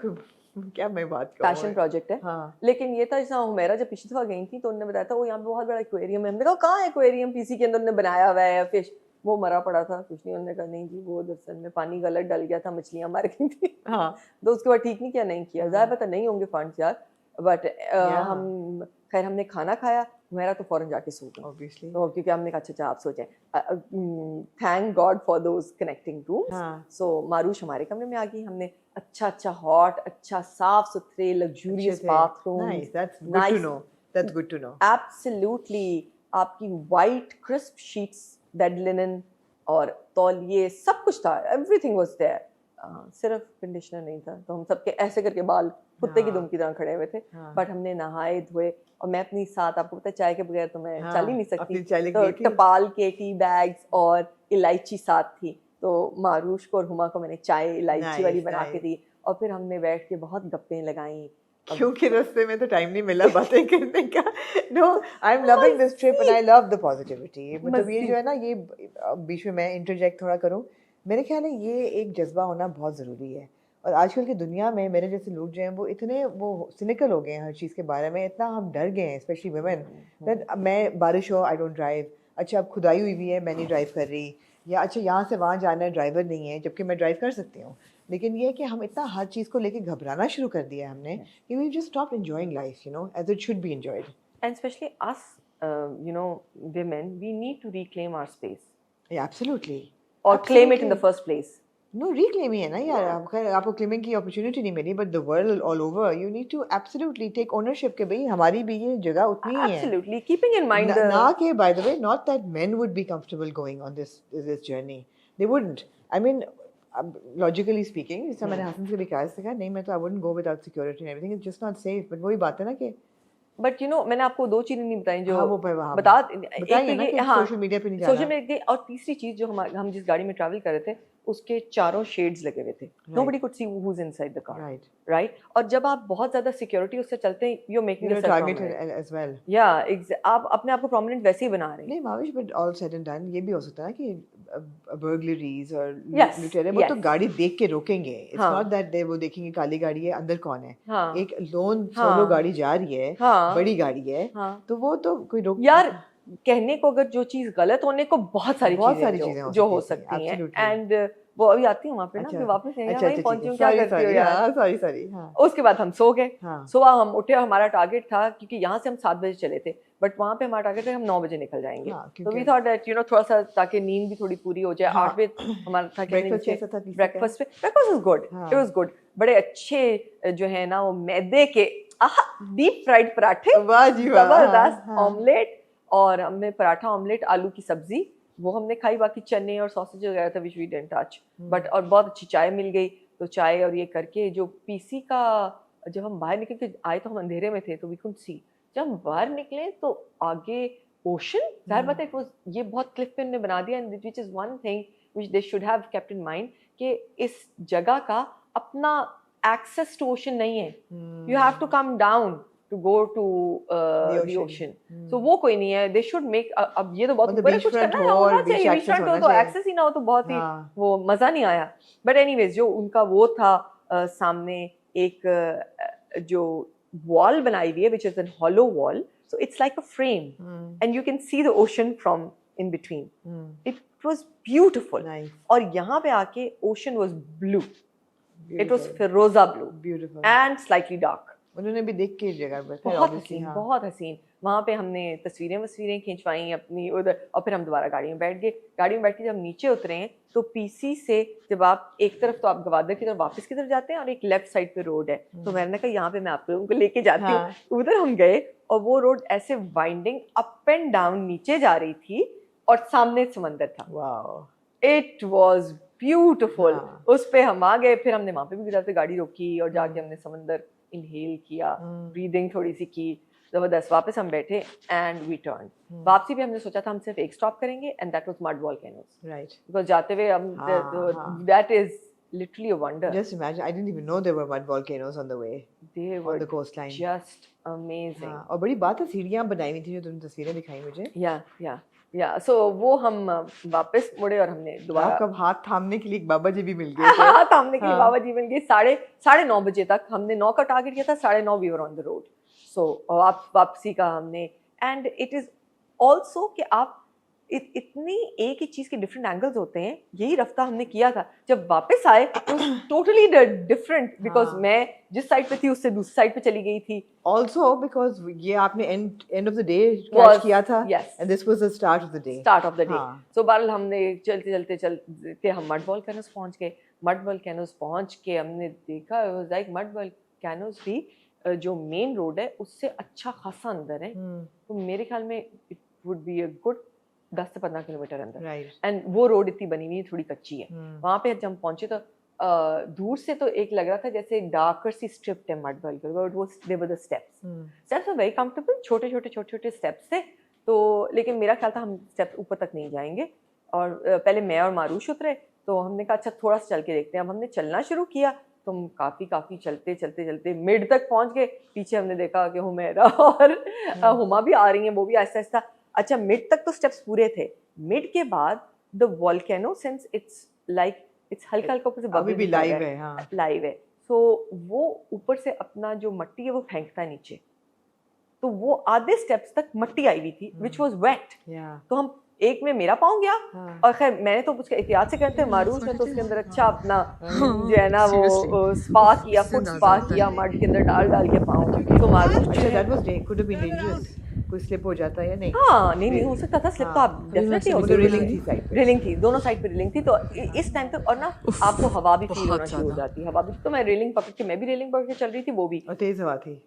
क्या मैं बात करूं, पैशन प्रोजेक्ट है। लेकिन ये था, जैसे हुमैरा जब पिछली दफा गई थी तो उन्होंने बताया था वो यहाँ पे बहुत बड़ा एक्वेरियम है। हमने कहा कहाँ है एक्वेरियम? पीसी के अंदर उन्होंने बनाया हुआ है फिश, वो मरा पड़ा था, कुछ नहीं। उन्होंने कहा नहीं जी वो दरअसल में पानी गलत डल गया था, मछलियां मर गई थी। तो उसके बाद ठीक नहीं किया, नहीं किया, ज़ाहिर पता नहीं होंगे फंड्स यार, बट हम खैर हमने खाना खाया, मेरा तो फौरन जाके सो गया ऑब्वियसली, तो क्योंकि हमने कहा अच्छा आप सो जाएं। Thank God for those connecting rooms. So Marush हमारे कमरे में आ गई, हमने अच्छा हॉट, अच्छा साफ सुथरे luxurious bathroom, that's good to know, absolutely. आपकी white crisp sheets, bed linen और तौलिए, सब कुछ था, एवरीथिंग वाज देयर। सिर्फ कंडीशनर नहीं था, तो हम सबके ऐसे करके बाल कुत्ते की दुम की तरह खड़े हुए थे। बट हमने नहाए धोए, और मैं अपनी साथ, आपको पता है चाय के बगैर तो मैं चल ही नहीं सकती, तो टपाल के टी बैग्स और इलायची साथ थी, तो मारूश को और हुमा को मैंने चाय इलायची वाली बना के दी, और फिर हमने बैठ के बहुत गप्पें लगाई, क्योंकि रास्ते में तो टाइम नहीं मिला बातें करने का। No, I am loving this trip and I love the positivity. मतलब ये जो है ना, ये बीच में मैं इंटरजेक्ट थोड़ा करूँ, मेरे ख्याल है ये एक जज्बा होना बहुत ज़रूरी है। और आजकल की दुनिया में मेरे जैसे लोग जो हैं वो इतने वो सिनिकल हो गए हैं हर चीज़ के बारे में, इतना हम डर गए हैं, स्पेशली वुमेन, दैट मैं बारिश हो आई डोंट ड्राइव, अच्छा अब खुदाई हुई है मैं नहीं ड्राइव कर रही, या अच्छा यहाँ से वहाँ जाना है ड्राइवर नहीं है, जबकि मैं ड्राइव कर सकती हूँ। लेकिन ये है कि हम इतना हर चीज़ को लेके घबराना शुरू कर दिया हमने कि we just stop enjoying life, you know, as it should be enjoyed. And specially us, you know, women, we need to reclaim our space. Yeah, absolutely. Or claim it in the first place. No, reclaim ही है ना यार, आपको claiming की opportunity नहीं मिली, but the world all over, you need to absolutely take ownership के भाई हमारी भी ये जगह उतनी ही है. Absolutely, keeping in mind ना के, by the way, not that men would be comfortable going on this journey. They wouldn't. I mean, logically speaking, जैसा मैंने हसन से भी कहा नहीं, मैं तो I wouldn't go without security and everything. It's just not safe. But वही बात है ना कि बट यू नो मैंने आपको 2 चीजें नहीं बताई जो बताइए ना कि सोशल मीडिया पे नहीं जाना, सोशल मीडिया, और तीसरी चीज जो हम जिस गाड़ी में ट्रैवल कर रहे थे उसके चारों शेड्स लगे हुए थे, nobody could see who's inside the car, right? और जब आप बहुत ज्यादा सिक्योरिटी उससे चलते हैं, you're making yourself targeted as well. आप अपने आप को प्रोमिनेंट वैसे ही बना रहे हैं। नहीं Mavish, but all said and done ये भी हो सकता है कि burglaries और लुटेरे वो तो गाड़ी देख के रोकेंगे, it's not that they वो देखेंगे काली गाड़ी है अंदर कौन है, एक लोन सोलो गाड़ी जा रही है, बड़ी गाड़ी है, तो वो तो कोई रोक यार कहने को अगर जो चीज गलत होने को बहुत सारी चीजें जो हो सकती हैं, एंड वो अभी आती है वहाँ पे ना, मैं वापस यहीं पहुंची हूँ, क्या करती हो यार, सॉरी। उसके बाद हम सो गए, सुबह हम उठे, हमारा टारगेट था क्योंकि यहाँ से हम 7 बजे चले थे, बट वहाँ पे हमारा टारगेट था हम 9 बजे निकल जाएंगे, तो we thought that you know थोड़ा सा ताकि नींद भी थोड़ी पूरी हो जाए। 8 बजे हमारा था कि breakfast is good, it was good, बड़े अच्छे जो है ना वो मैदे के डीप फ्राइड पराठे, जबरदस्त ऑमलेट, और हमने पराठा ऑमलेट आलू की सब्जी वो हमने खाई, बाकी चने और सॉसेज वगैरह था which we didn't touch, but और बहुत अच्छी चाय मिल गई, तो चाय और ये करके जो पीसी का, जब हम बाहर निकल के आए तो हम अंधेरे में थे तो वी कुडंट सी, जब हम बाहर निकले तो आगे ओशन, जाहिर बात है ये बहुत क्लिफ पे उन्होंने बना दिया, and which is one thing which they should have kept in mind कि इस जगह का अपना एक्सेस टू ओशन नहीं है, you have to come down to go to the ocean, so वो कोई नहीं है। दे शुड मेक, अब ये तो बहुत ऊपर है, कुछ करना है, होना चाहिए, बीच फ्रंट हो तो एक्सेस ही ना हो तो बहुत ही वो मजा नहीं आया। बट एनीवेज जो उनका वो था सामने एक जो वॉल बनाई हुई है which is an hollow wall, so it's like a frame and you can see the ocean from in between, it was beautiful. और यहाँ पे आके ocean was blue, it was फिरोजा ब्लू एंड स्लाइटली डार्क। उन्होंने भी देख के जगह पर बहुत हसीन, बहुत हसीन। वहाँ पे हमने तस्वीरें खिंचवाई अपनी उधर, और फिर हम दोबारा गाड़ी में बैठ गए। गाड़ी में बैठ के जब नीचे उतरे हैं तो पीसी से जब आप एक तरफ तो आप गवादर की तरफ वापस की तरफ जाते हैं और एक लेफ्ट साइड पे रोड है, तो मैंने कहा यहाँ पे मैं आप लोगों को लेके जाती हूँ। उधर हम गए और वो रोड ऐसे वाइंडिंग अप एंड डाउन नीचे जा रही थी और सामने समंदर था। It was beautiful. उस पे हम आ गए, फिर हमने वहाँ पे भी गुजराते गाड़ी रोकी और जाके हमने समंदर इनहेल किया, ब्रीदिंग थोड़ी सी की, जबरदस्त। वापस हम बैठे एंड वी टर्न। वापसी भी हमने सोचा था हम सिर्फ एक स्टॉप करेंगे and that was mud volcanoes, right, because जाते हुए हम that is literally a wonder. Just imagine, I didn't even know there were mud volcanoes on the way. They were on the coastline. Just amazing. और बड़ी बात है, सीढ़ियाँ बनाई हुई थी जो तुमने तस्वीरें दिखाई मुझे। या सो वो हम वापस मुड़े और हमने दोबारा, आपका हाथ थामने के लिए एक बाबा जी भी मिल गए थे। हाथ थामने के लिए बाबा जी मिल गए। 9:30 बजे तक हमने 9 का टारगेट किया था, 9:30 we were on the road. So वापसी का हमने, एंड इट इज ऑल्सो कि आप इतनी एक ही चीज के डिफरेंट एंगल्स होते हैं, यही रफ्ता हमने किया था। जब वापस आए तो टोटली डिफरेंट, बिकॉज मैं जिस साइड पे थी उससे दूसरी साइड पे चली गई थी। ऑल्सो बिकॉज ये आपने end of the day catch किया था, and this was the start of the day. So बहरहाल हमने चलते हम मड वोल्केनोज पहुंच गए। मड वोल्केनोज पहुंच के हमने देखा, it was like mud volcanoes भी जो मेन रोड है उससे अच्छा खासा अंदर है। तो मेरे ख्याल में it would be a good 10 से 15 किलोमीटर अंदर, एंड वो रोड इतनी बनी हुई है, थोड़ी कच्ची है। वहाँ पे जब हम पहुंचे तो दूर से तो एक लग रहा था जैसे डार्कर सी स्ट्रिप है मड वोल्केनो, वो they were the steps very comfortable, छोटे स्टेप्स थे। तो लेकिन मेरा ख्याल था हम स्टेप्स ऊपर तक नहीं जाएंगे, और पहले मैं और मारूश उतरे, तो हमने कहा अच्छा थोड़ा सा चल के देखते हैं। अब हमने चलना शुरू किया तो हम काफी चलते मिड तक पहुंच गए। पीछे हमने देखा कि हुमैरा और हुमा भी आ रही हैं, वो भी आहिस्ता आहिस्ता। अच्छा, मिड तक तो स्टेप्स पूरे थे। मिड के बाद द वोल्केनो, सिंस इट्स हल्का ऊपर से अभी भी लाइव है, सो वो ऊपर से अपना जो मिट्टी है वो फेंकता है नीचे, तो वो आधे स्टेप्स तक मिट्टी आई हुई थी विच वाज वेट। तो हम एक में मेरा पाँव गया, और खैर मैंने तो उसका एहतियात से करते, मारूफ ने तो उसके अंदर अच्छा अपना जो है ना वो स्पा किया, फुट स्पा किया मड के अंदर डाल के पाँव। तो मारूफ कोई स्लिप हो जाता है या नहीं? नहीं हो सकता था स्लिप, तो आप डेफिनेटली हो सकता। रेलिंग थी दोनों साइड पे, रेलिंग थी। तो इस टाइम तक, और ना आपको हवा भी फील होना शुरू हो जाती है, हवा भी। तो मैं रेलिंग पकड़ के चल रही थी, वो भी तेज हवा थी।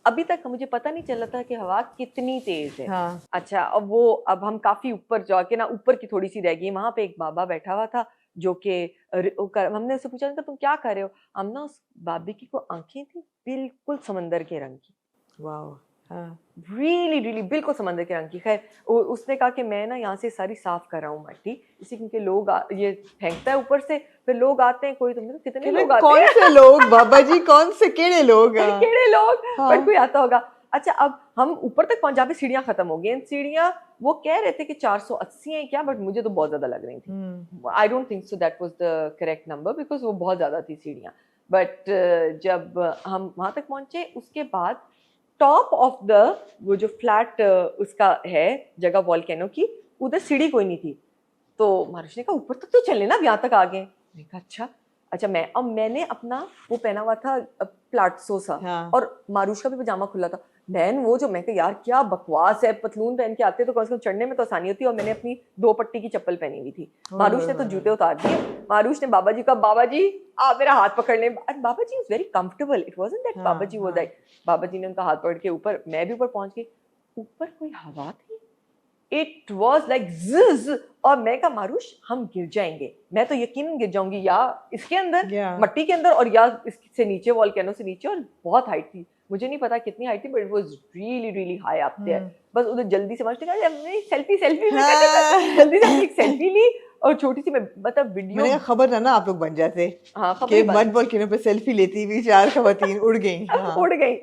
अभी तक मुझे पता नहीं चल रहा था कि हवा कितनी तेज है। अच्छा, अब हम काफी ऊपर जाके ना, ऊपर की थोड़ी सी रह गई, वहां पे एक बाबा बैठा हुआ था जो कि हमने उससे पूछा था तुम क्या कर रहे हो। हम ना उस बाबे की को आंखें थी बिल्कुल समंदर के रंग की, रियली बिल्कुल समंदर के रंग की। खैर उसने कहा कि मैं ना यहाँ से सारी साफ कर रहा हूँ मिट्टी, इसी क्योंकि लोग ये फेंकता है ऊपर से, फिर लोग आते हैं, कोई तुमने कितने लोग आते हैं, कौन से लोग बाबा जी, कौन से केड़े लोग पर कोई आता होगा। अच्छा, अब हम ऊपर तक पहुंच, जहाँ पे सीढ़ियाँ खत्म हो गई। सीढ़ियाँ वो कह रहे थे कि 480 हैं क्या, बट मुझे तो बहुत ज्यादा लग रही थी। I don't think so that was the correct number, because वो बहुत ज्यादा थी सीढ़ियाँ। बट जब हम वहां तक पहुंचे, उसके बाद टॉप ऑफ द वो जो फ्लैट उसका है जगह वोल्केनो की, उधर सीढ़ी कोई नहीं थी। तो मारुश ने कहा ऊपर तक तो चले ना, यहाँ तक आ गए। मैंने कहा अच्छा मैंने अपना वो पहना हुआ था प्लाटसो सा, और मारुश का भी पजामा खुला था। मैं कहा यार क्या बकवास है, पतलून पहन के आते तो कम से कम चढ़ने में तो आसानी होती है। और मैंने अपनी 2 पट्टी की चप्पल पहनी हुई थी। मारुश ने तो जूते उतार दिए। मारुश ने बाबा जी कहा, बाबा जी आप मेरा हाथ पकड़ लें। Baba ji was very comfortable, it wasn't that Baba ji was like. Baba ji ने उनका हाथ पकड़ के ऊपर, मैं भी ऊपर पहुंच गई। ऊपर कोई हवा थी, इट वॉज लाइक ज़, और मैं कहा मारुश हम गिर जाएंगे, मैं तो यकीन गिर जाऊंगी, या इसके अंदर मट्टी के अंदर, और या इससे नीचे वोल्केनो से नीचे। और बहुत हाइट थी, मुझे नहीं पता कितनी हाइट थी, but it was really high up there. बस उधर जल्दी से सेल्फी जल्दी से अपनी एक सेल्फी ली, और छोटी सी मतलब वीडियो मैंने कहा खबर ना आप लोग बन जाते हाँ कि खबर मड वॉल्केनो पे सेल्फी लेती हुई 4 खवातीन उड़ गई। हाँ उड़ गई,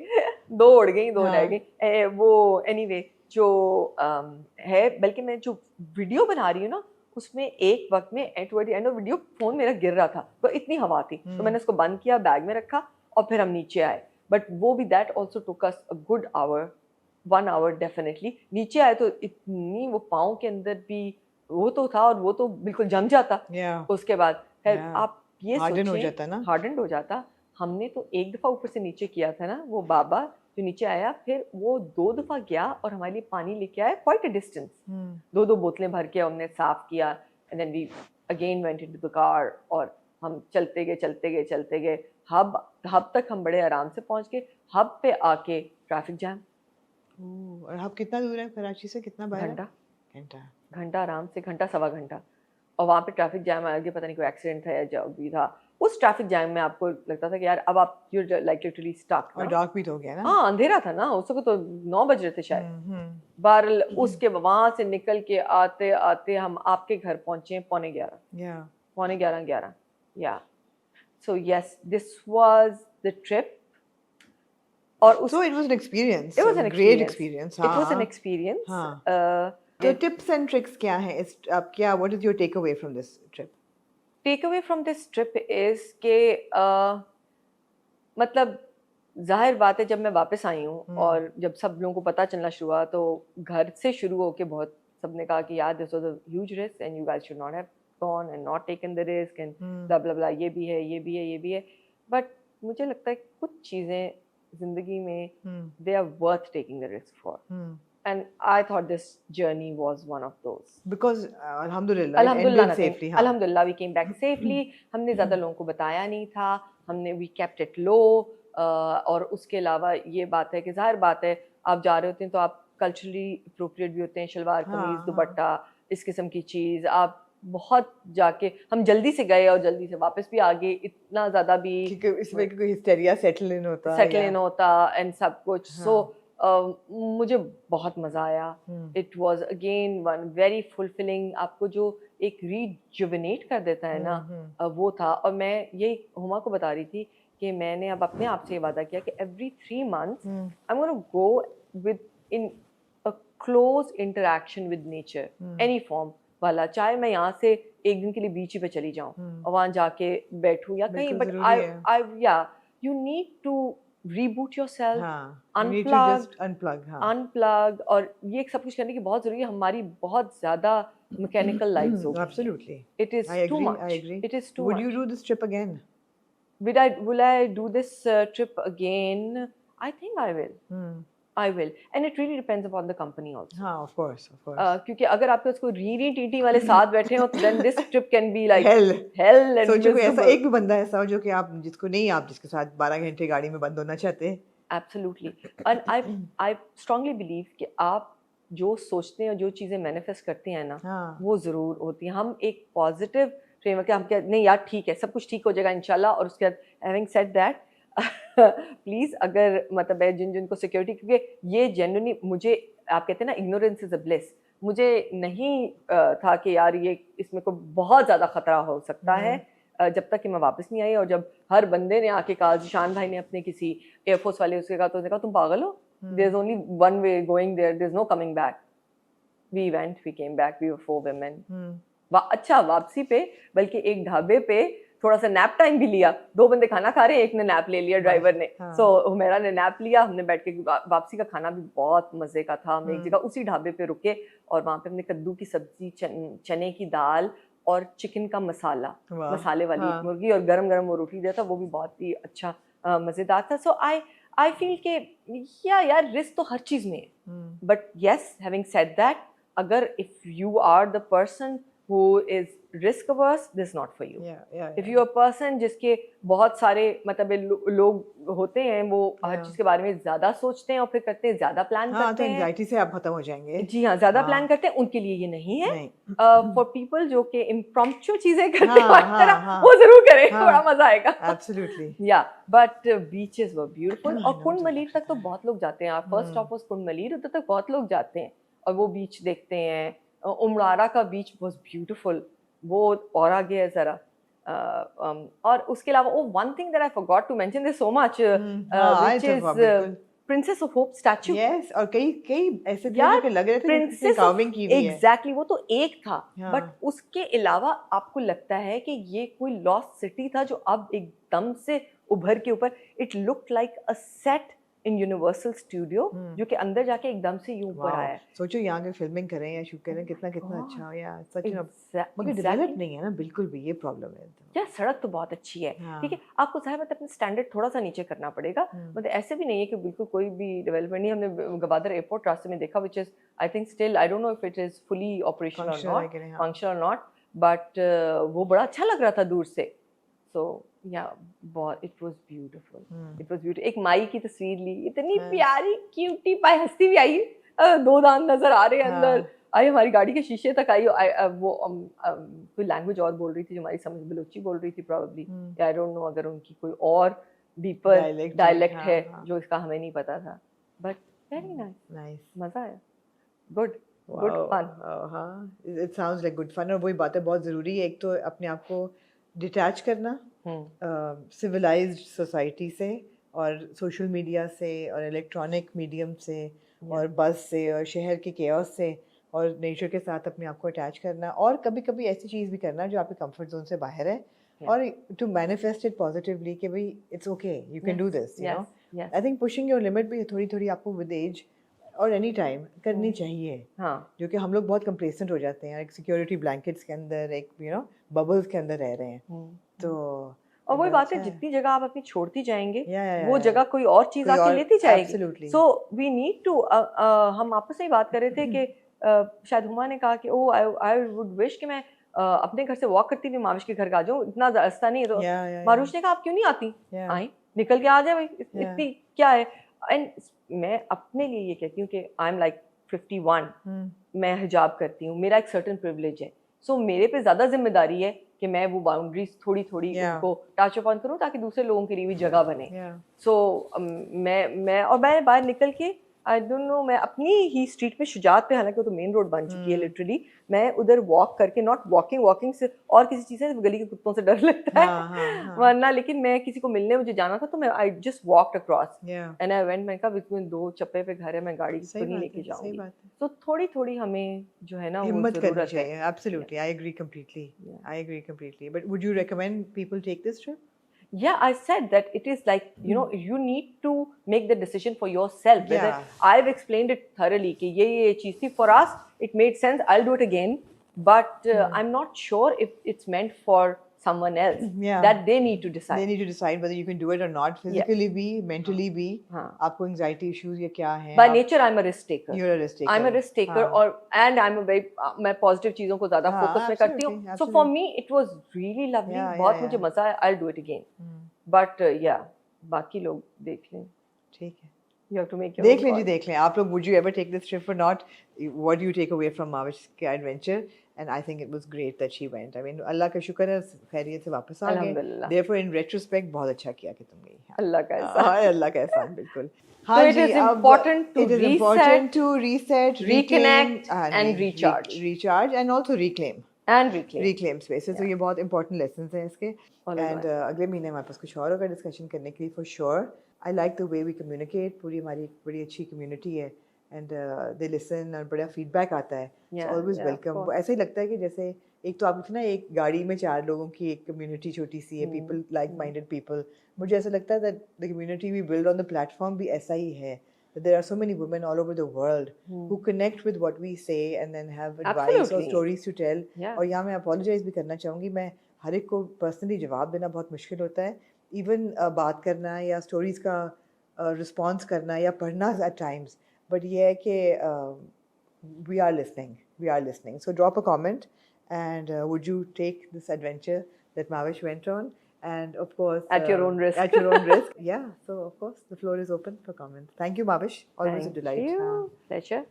दो उड़ गई, दो रह हाँ गई। वो एनीवे जो है, बल्कि मैं जो वीडियो बना रही हूँ ना, उसमें एक वक्त में toward the end of video phone मेरा गिर रहा था, तो इतनी हवा थी, तो मैंने उसको बंद किया, बैग में रखा और फिर हम नीचे आए। बट वो भी that also took us a good hour, 1 hour definitely. नीचे आए तो इतनी वो पाँव के अंदर भी वो तो था, और वो तो बिल्कुल जम जाता। उसके बाद फिर आप ये हार्डन हो सोचें, जाता ना। हार्डन हो जाता। हमने तो एक दफ़ा ऊपर से नीचे किया था ना, वो बाबा जो नीचे आया, फिर वो 2 दफ़ा गया और हमारे लिए पानी लेके आया, क्वाइट अ डिस्टेंस। 2 बोतलें भर के हमने साफ किया, and then we again went into the car, और हम चलते गए। हब तक हम बड़े आराम से पहुंच गए। हब पे आके ट्रैफिक जैम। और आप कितना दूर है कराची से, कितना बाहर है? घंटा आराम से, घंटा सवा घंटा। और वहाँ पे ट्रैफिक जैम आगे, पता नहीं कोई एक्सीडेंट था या जो भी था। उस ट्रैफिक जैम में आपको लगता था कि यार अब आप यू लाइक लिटरली स्टक। और डार्क भी तो हो गया ना। हाँ अंधेरा था ना, उस वक्त तो 9 बज रहे थे शायद। बहरहाल उसके वहाँ से निकल के आते आते हम आपके घर पहुंचे 11:45 या। So yes, this was the trip. और So it was an experience. It was an great experience. experience. It was an हाँ experience. हाँ। तो tips and tricks क्या हैं इस आप क्या what is your takeaway from this trip? Takeaway from this trip is कि मतलब जाहिर बात है, जब मैं वापस आई हूँ और जब सब लोगों को पता चलना शुरू हुआ, तो घर से शुरू होके बहुत सबने कहा कि यार this was a huge risk and you guys should not have gone and not taken the risk and blah blah blah, ये भी है। बट मुझे लगता है कुछ चीज़ें ज़िंदगी में they are worth taking the risk for, and I thought this journey was one of those. Because alhamdulillah it ended safely. हाँ Alhamdulillah we came back safely. हमने ज़्यादा लोगों को बताया नहीं था, we kept it low. और उसके अलावा ये बात है कि जाहिर बात है, आप जा रहे होते हैं तो आप कल्चरली अप्रोप्रिएट भी होते हैं, शलवार कमीज दुपट्टा इस किस्म की चीज़। आप बहुत जाके हम जल्दी से गए और जल्दी से वापस भी आ गए, इतना ज़्यादा भी इसमें कोई हिस्टेरिया सेटल इन होता एंड सब कुछ। सो मुझे बहुत मज़ा आया। It was again one very fulfilling, आपको जो एक रीजुविनेट कर देता है ना, वो था। और मैं यही हुमा को बता रही थी कि मैंने अब अपने आप से ये वादा किया कि every 3 months I'm going to go with in a close interaction with nature, any form वाला, चाहे मैं यहाँ से एक दिन के लिए बीच पे चली जाऊँ और वहाँ जाके बैठूँ या कहीं, but you need to reboot yourself, unplug, और ये सब कुछ करने की बहुत जरूरी है। हमारी बहुत ज्यादा mechanical lives हो गई। Absolutely. It is too much. I agree. It is too Would much. you do this trip again? Will I do this trip again? I think I will. I will, and it really depends upon the company also. हाँ, of course. क्योंकि अगर आपके उसको री TT वाले साथ बैठे हो, तो then this trip can be like hell and सोचो कोई ऐसा एक भी बंदा ऐसा हो जो कि आप जिसके साथ 12 घंटे गाड़ी में बंद होना चाहते हैं। Absolutely, and I strongly believe कि आप जो सोचते हैं और जो चीज़ें मैनिफेस्ट करते हैं ना, वो ज़रूर होती हैं। हम एक पॉजिटिव फ्रेमवर्क, हम क्या नहीं यार ठीक है, सब कुछ ठीक हो जाएगा इंशाल्लाह। और उसके बाद हैविंग सेड दैट, प्लीज़ अगर मतलब है जिनको सिक्योरिटी, क्योंकि ये जेन्युइनली मुझे, आप कहते हैं ना इग्नोरेंस इज़ अ ब्लिस, मुझे नहीं था कि यार ये इसमें कोई बहुत ज़्यादा ख़तरा हो सकता है, जब तक कि मैं वापस नहीं आई। और जब हर बंदे ने आके कहा, जिशान भाई ने अपने किसी एयरफोर्स वाले उसके कहा, तो उसने कहा तुम पागल हो, there is only one way going there, there is no coming back. We went, we came back, we were 4 women। अच्छा, वापसी पे बल्कि एक ढाबे पे थोड़ा सा नैप टाइम भी लिया। 2 बंदे खाना खा रहे हैं, एक ने नैप ले लिया ड्राइवर ने। सो हुमैरा ने नैप लिया, हमने बैठ के, वापसी का खाना भी बहुत मजे का था। हम एक जगह उसी ढाबे पे रुके और वहाँ पे हमने कद्दू की सब्जी, चने की दाल और चिकन का मसाले वाली मुर्गी और गरम गरम वो रोटी दिया था, वो भी बहुत ही अच्छा मज़ेदार था। सो आई फील के यार रिस्क तो हर चीज़ में है, but yes, having said that, अगर if you are the person who is risk averse, this is not for you. If you are a person जिसके बहुत सारे मतलब लोग होते हैं, वो हर चीज़ के बारे में ज़्यादा सोचते हैं और फिर करते हैं, ज़्यादा प्लान करते हैं, एंग्जाइटी से आप खत्म हो जाएंगे। जी हाँ, ज़्यादा प्लान करते हैं, उनके लिए ये नहीं है। फॉर पीपल जो कि इम्प्रॉम्प्चू चीज़ें करते हैं, वो जरूर करें, बड़ा मजा आएगा। Absolutely. But beaches were beautiful. और कुंड मलीर तक तो बहुत लोग जाते हैं। फर्स्ट स्टॉप वाज कुंड मलीर, उधर तक बहुत लोग जाते हैं और वो बीच देखते हैं। उमरारा का बीच वाज ब्यूटीफुल, वो और आगे है ज़रा। और उसके अलावा one thing that I forgot to mention, there so much आए व्हिच तो इज बिल्कुल princess of hope statue. Yes, और कई कई ऐसे थे जो यार कि लग रहे थे जैसे किसी ने प्रिंसेस ऑफ, कार्विंग की हुई है। एग्जैक्टली, वो तो एक था, हाँ। बट उसके अलावा आपको लगता है कि ये कोई लॉस्ट सिटी था जो अब एकदम से उभर के ऊपर, it looked like a set in universal studio जो कि अंदर जाके एकदम से यूं ऊपर वाओ, आया है। सोचो यहाँ के फिल्मिंग करें या शूट करें, कितना कितना God, अच्छा हो यार, सच में। मगर डेवलप एग्जैक्टली। नहीं है ना बिल्कुल भी, ये प्रॉब्लम है। यार सड़क तो बहुत अच्छी है, हाँ। ठीक है, आपको ज़ाहिर बात है अपना स्टैंडर्ड थोड़ा सा नीचे करना पड़ेगा, मतलब ऐसे भी नहीं है कि बिल्कुल कोई भी डेवलपमेंट नहीं। हमने गवादर एयरपोर्ट रास्ते में देखा, which is I think still, I don't know if it is fully operational और Functional है नॉट, कि नहीं, हाँ। फंक्शनल और नॉट, बट वो बड़ा अच्छा लग रहा था दूर से। सो या बहुत, it was beautiful, it was beautiful. एक माई की तस्वीर ली, इतनी प्यारी क्यूटी पाई, हंसती भी आई, दो दांत नजर आ रहे हैं अंदर, आई हमारी गाड़ी के शीशे तक आई। वो कोई लैंग्वेज और बोल रही थी जो हमारी समझ, बलोची बोल रही थी प्रॉब्ली, आई डोंट नो अगर उनकी कोई और डीपर डायलेक्ट है जो इसका हमें नहीं पता था, बट वेरी नाइस, नाइस, मजा आया, गुड गुड फन। हाँ, it sounds like good fun. और वही बात है, बहुत ज़रूरी है एक तो अपने आप को डिटैच करना सिविलाइज्ड सोसाइटी से और सोशल मीडिया से और इलेक्ट्रॉनिक मीडियम से और बस से और शहर के केओस से, और नेचर के साथ अपने आप को अटैच करना, और कभी कभी ऐसी चीज़ भी करना जो आपके कंफर्ट जोन से बाहर है, और टू मैनिफेस्ट इट पॉजिटिवली कि भाई it's okay, you can do this, you know. I think pushing your limit भी थोड़ी थोड़ी आपको विद एज और एनी टाइम करनी चाहिए। हाँ, जो कि हम लोग बहुत कंप्लेसेंट हो जाते हैं, एक सिक्योरिटी ब्लैंकेट्स के अंदर, एक बबल्स के अंदर रह रहे हैं। तो और वही बात है, जितनी जगह आप अपनी छोड़ती जाएंगे वो या जगह कोई और चीज आके लेती जाएगी। सो वी नीड टू, हम आपस में ही बात कर रहे थे कि शायद हुमा ने कहा कि ओ आई वुड विश कि मैं अपने घर से वॉक करती हुई माविश के घर का आ जाऊँ, इतना रास्ता नहीं है। तो मारुश ने कहा आप क्यों नहीं आती, आई निकल के आ जाए भाई, इतनी क्या है। एंड मैं अपने लिए ये कहती हूँ कि आई एम लाइक 51, मैं हिजाब करती हूँ, मेरा एक सर्टन प्रिविलेज है, सो मेरे पे ज़्यादा जिम्मेदारी है कि मैं वो बाउंड्रीज थोड़ी थोड़ी उनको टच अपॉन करूँ ताकि दूसरे लोगों के लिए भी जगह बने। सो मैं बाहर निकल के, आई डोंट नो, मैं अपनी ही स्ट्रीट पे, शुजात पे, हालांकि वो तो मेन रोड बन चुकी है लिटरली, मैं उधर वॉक करके, नॉट वॉकिंग से और किसी चीज़ से, गली के कुत्तों से डर लगता है वरना, लेकिन मैं किसी को मिलने मुझे जाना था तो मैं I just walked across and I went. मैं कहा इसमें 2 चप्पे पे घर है, मैं गाड़ी तो नहीं लेके जाऊंगी। तो थोड़ी थोड़ी हमें जो है ना हिम्मत करनी चाहिए। Absolutely, I agree completely. But would you recommend people take this trip? Yeah, I said that it is like, you know, you need to make the decision for yourself. Whether I've explained it thoroughly कि ये चीज़ थी, for us it made sense, I'll do it again, but I'm not sure if it's meant for someone else, that they need to decide. They need to decide whether you can do it or not, physically भी, mentally भी, आपको anxiety issues या क्या है। By nature I'm a risk taker. You're a risk taker. I'm a risk taker, और and I'm a very मैं positive चीज़ों को ज़्यादा focus में करती हूँ। So for me it was really lovely, बहुत मुझे मज़ा आया, I'll do it again. But yeah, बाकी लोग देख लें, ठीक है। You have to make your देख लें जी, देख लें आप लोग। Would you ever take this trip or not? What do you take away from Mavish के adventure? And I think it was great that she went. I mean, अल्लाह का शुक्र है खैरियत से वापस आ गए। Therefore, in retrospect, बहुत अच्छा किया कि तुम गई। अल्लाह का एहसान। अल्लाह का एहसान, बिल्कुल। So it is important to reset, reconnect and recharge. Recharge and also reclaim. And reclaim spaces. तो ये बहुत important lessons हैं इसके। And अगले महीने हमारे पास कुछ और होगा डिस्कशन करने के लिए, for sure. I like the way we communicate. पूरी हमारी बड़ी अच्छी community है, and they listen और बड़ा feedback आता है. It's always welcome. ऐसा ही लगता है कि जैसे एक तो आप ना एक गाड़ी में 4 लोगों की एक community छोटी सी है, people like-minded people. मुझे ऐसा लगता है that the community we build on the platform भी ऐसा ही है. There are so many women all over the world who connect with what we say and then have advice or stories to tell. और यहाँ मैं apologize भी करना चाहूँगी, मैं हर एक को personally जवाब देना बहुत मुश्किल होता है, even बात करना या stories का response करना या पढ़ना at times. But ये है कि we are listening. So drop a comment, and would you take this adventure that Mavish went on? And of course, at your own risk. At your own risk. Yeah. So of course, the floor is open for comments. Thank you, Mavish. Always a delight. Thank you. Pleasure.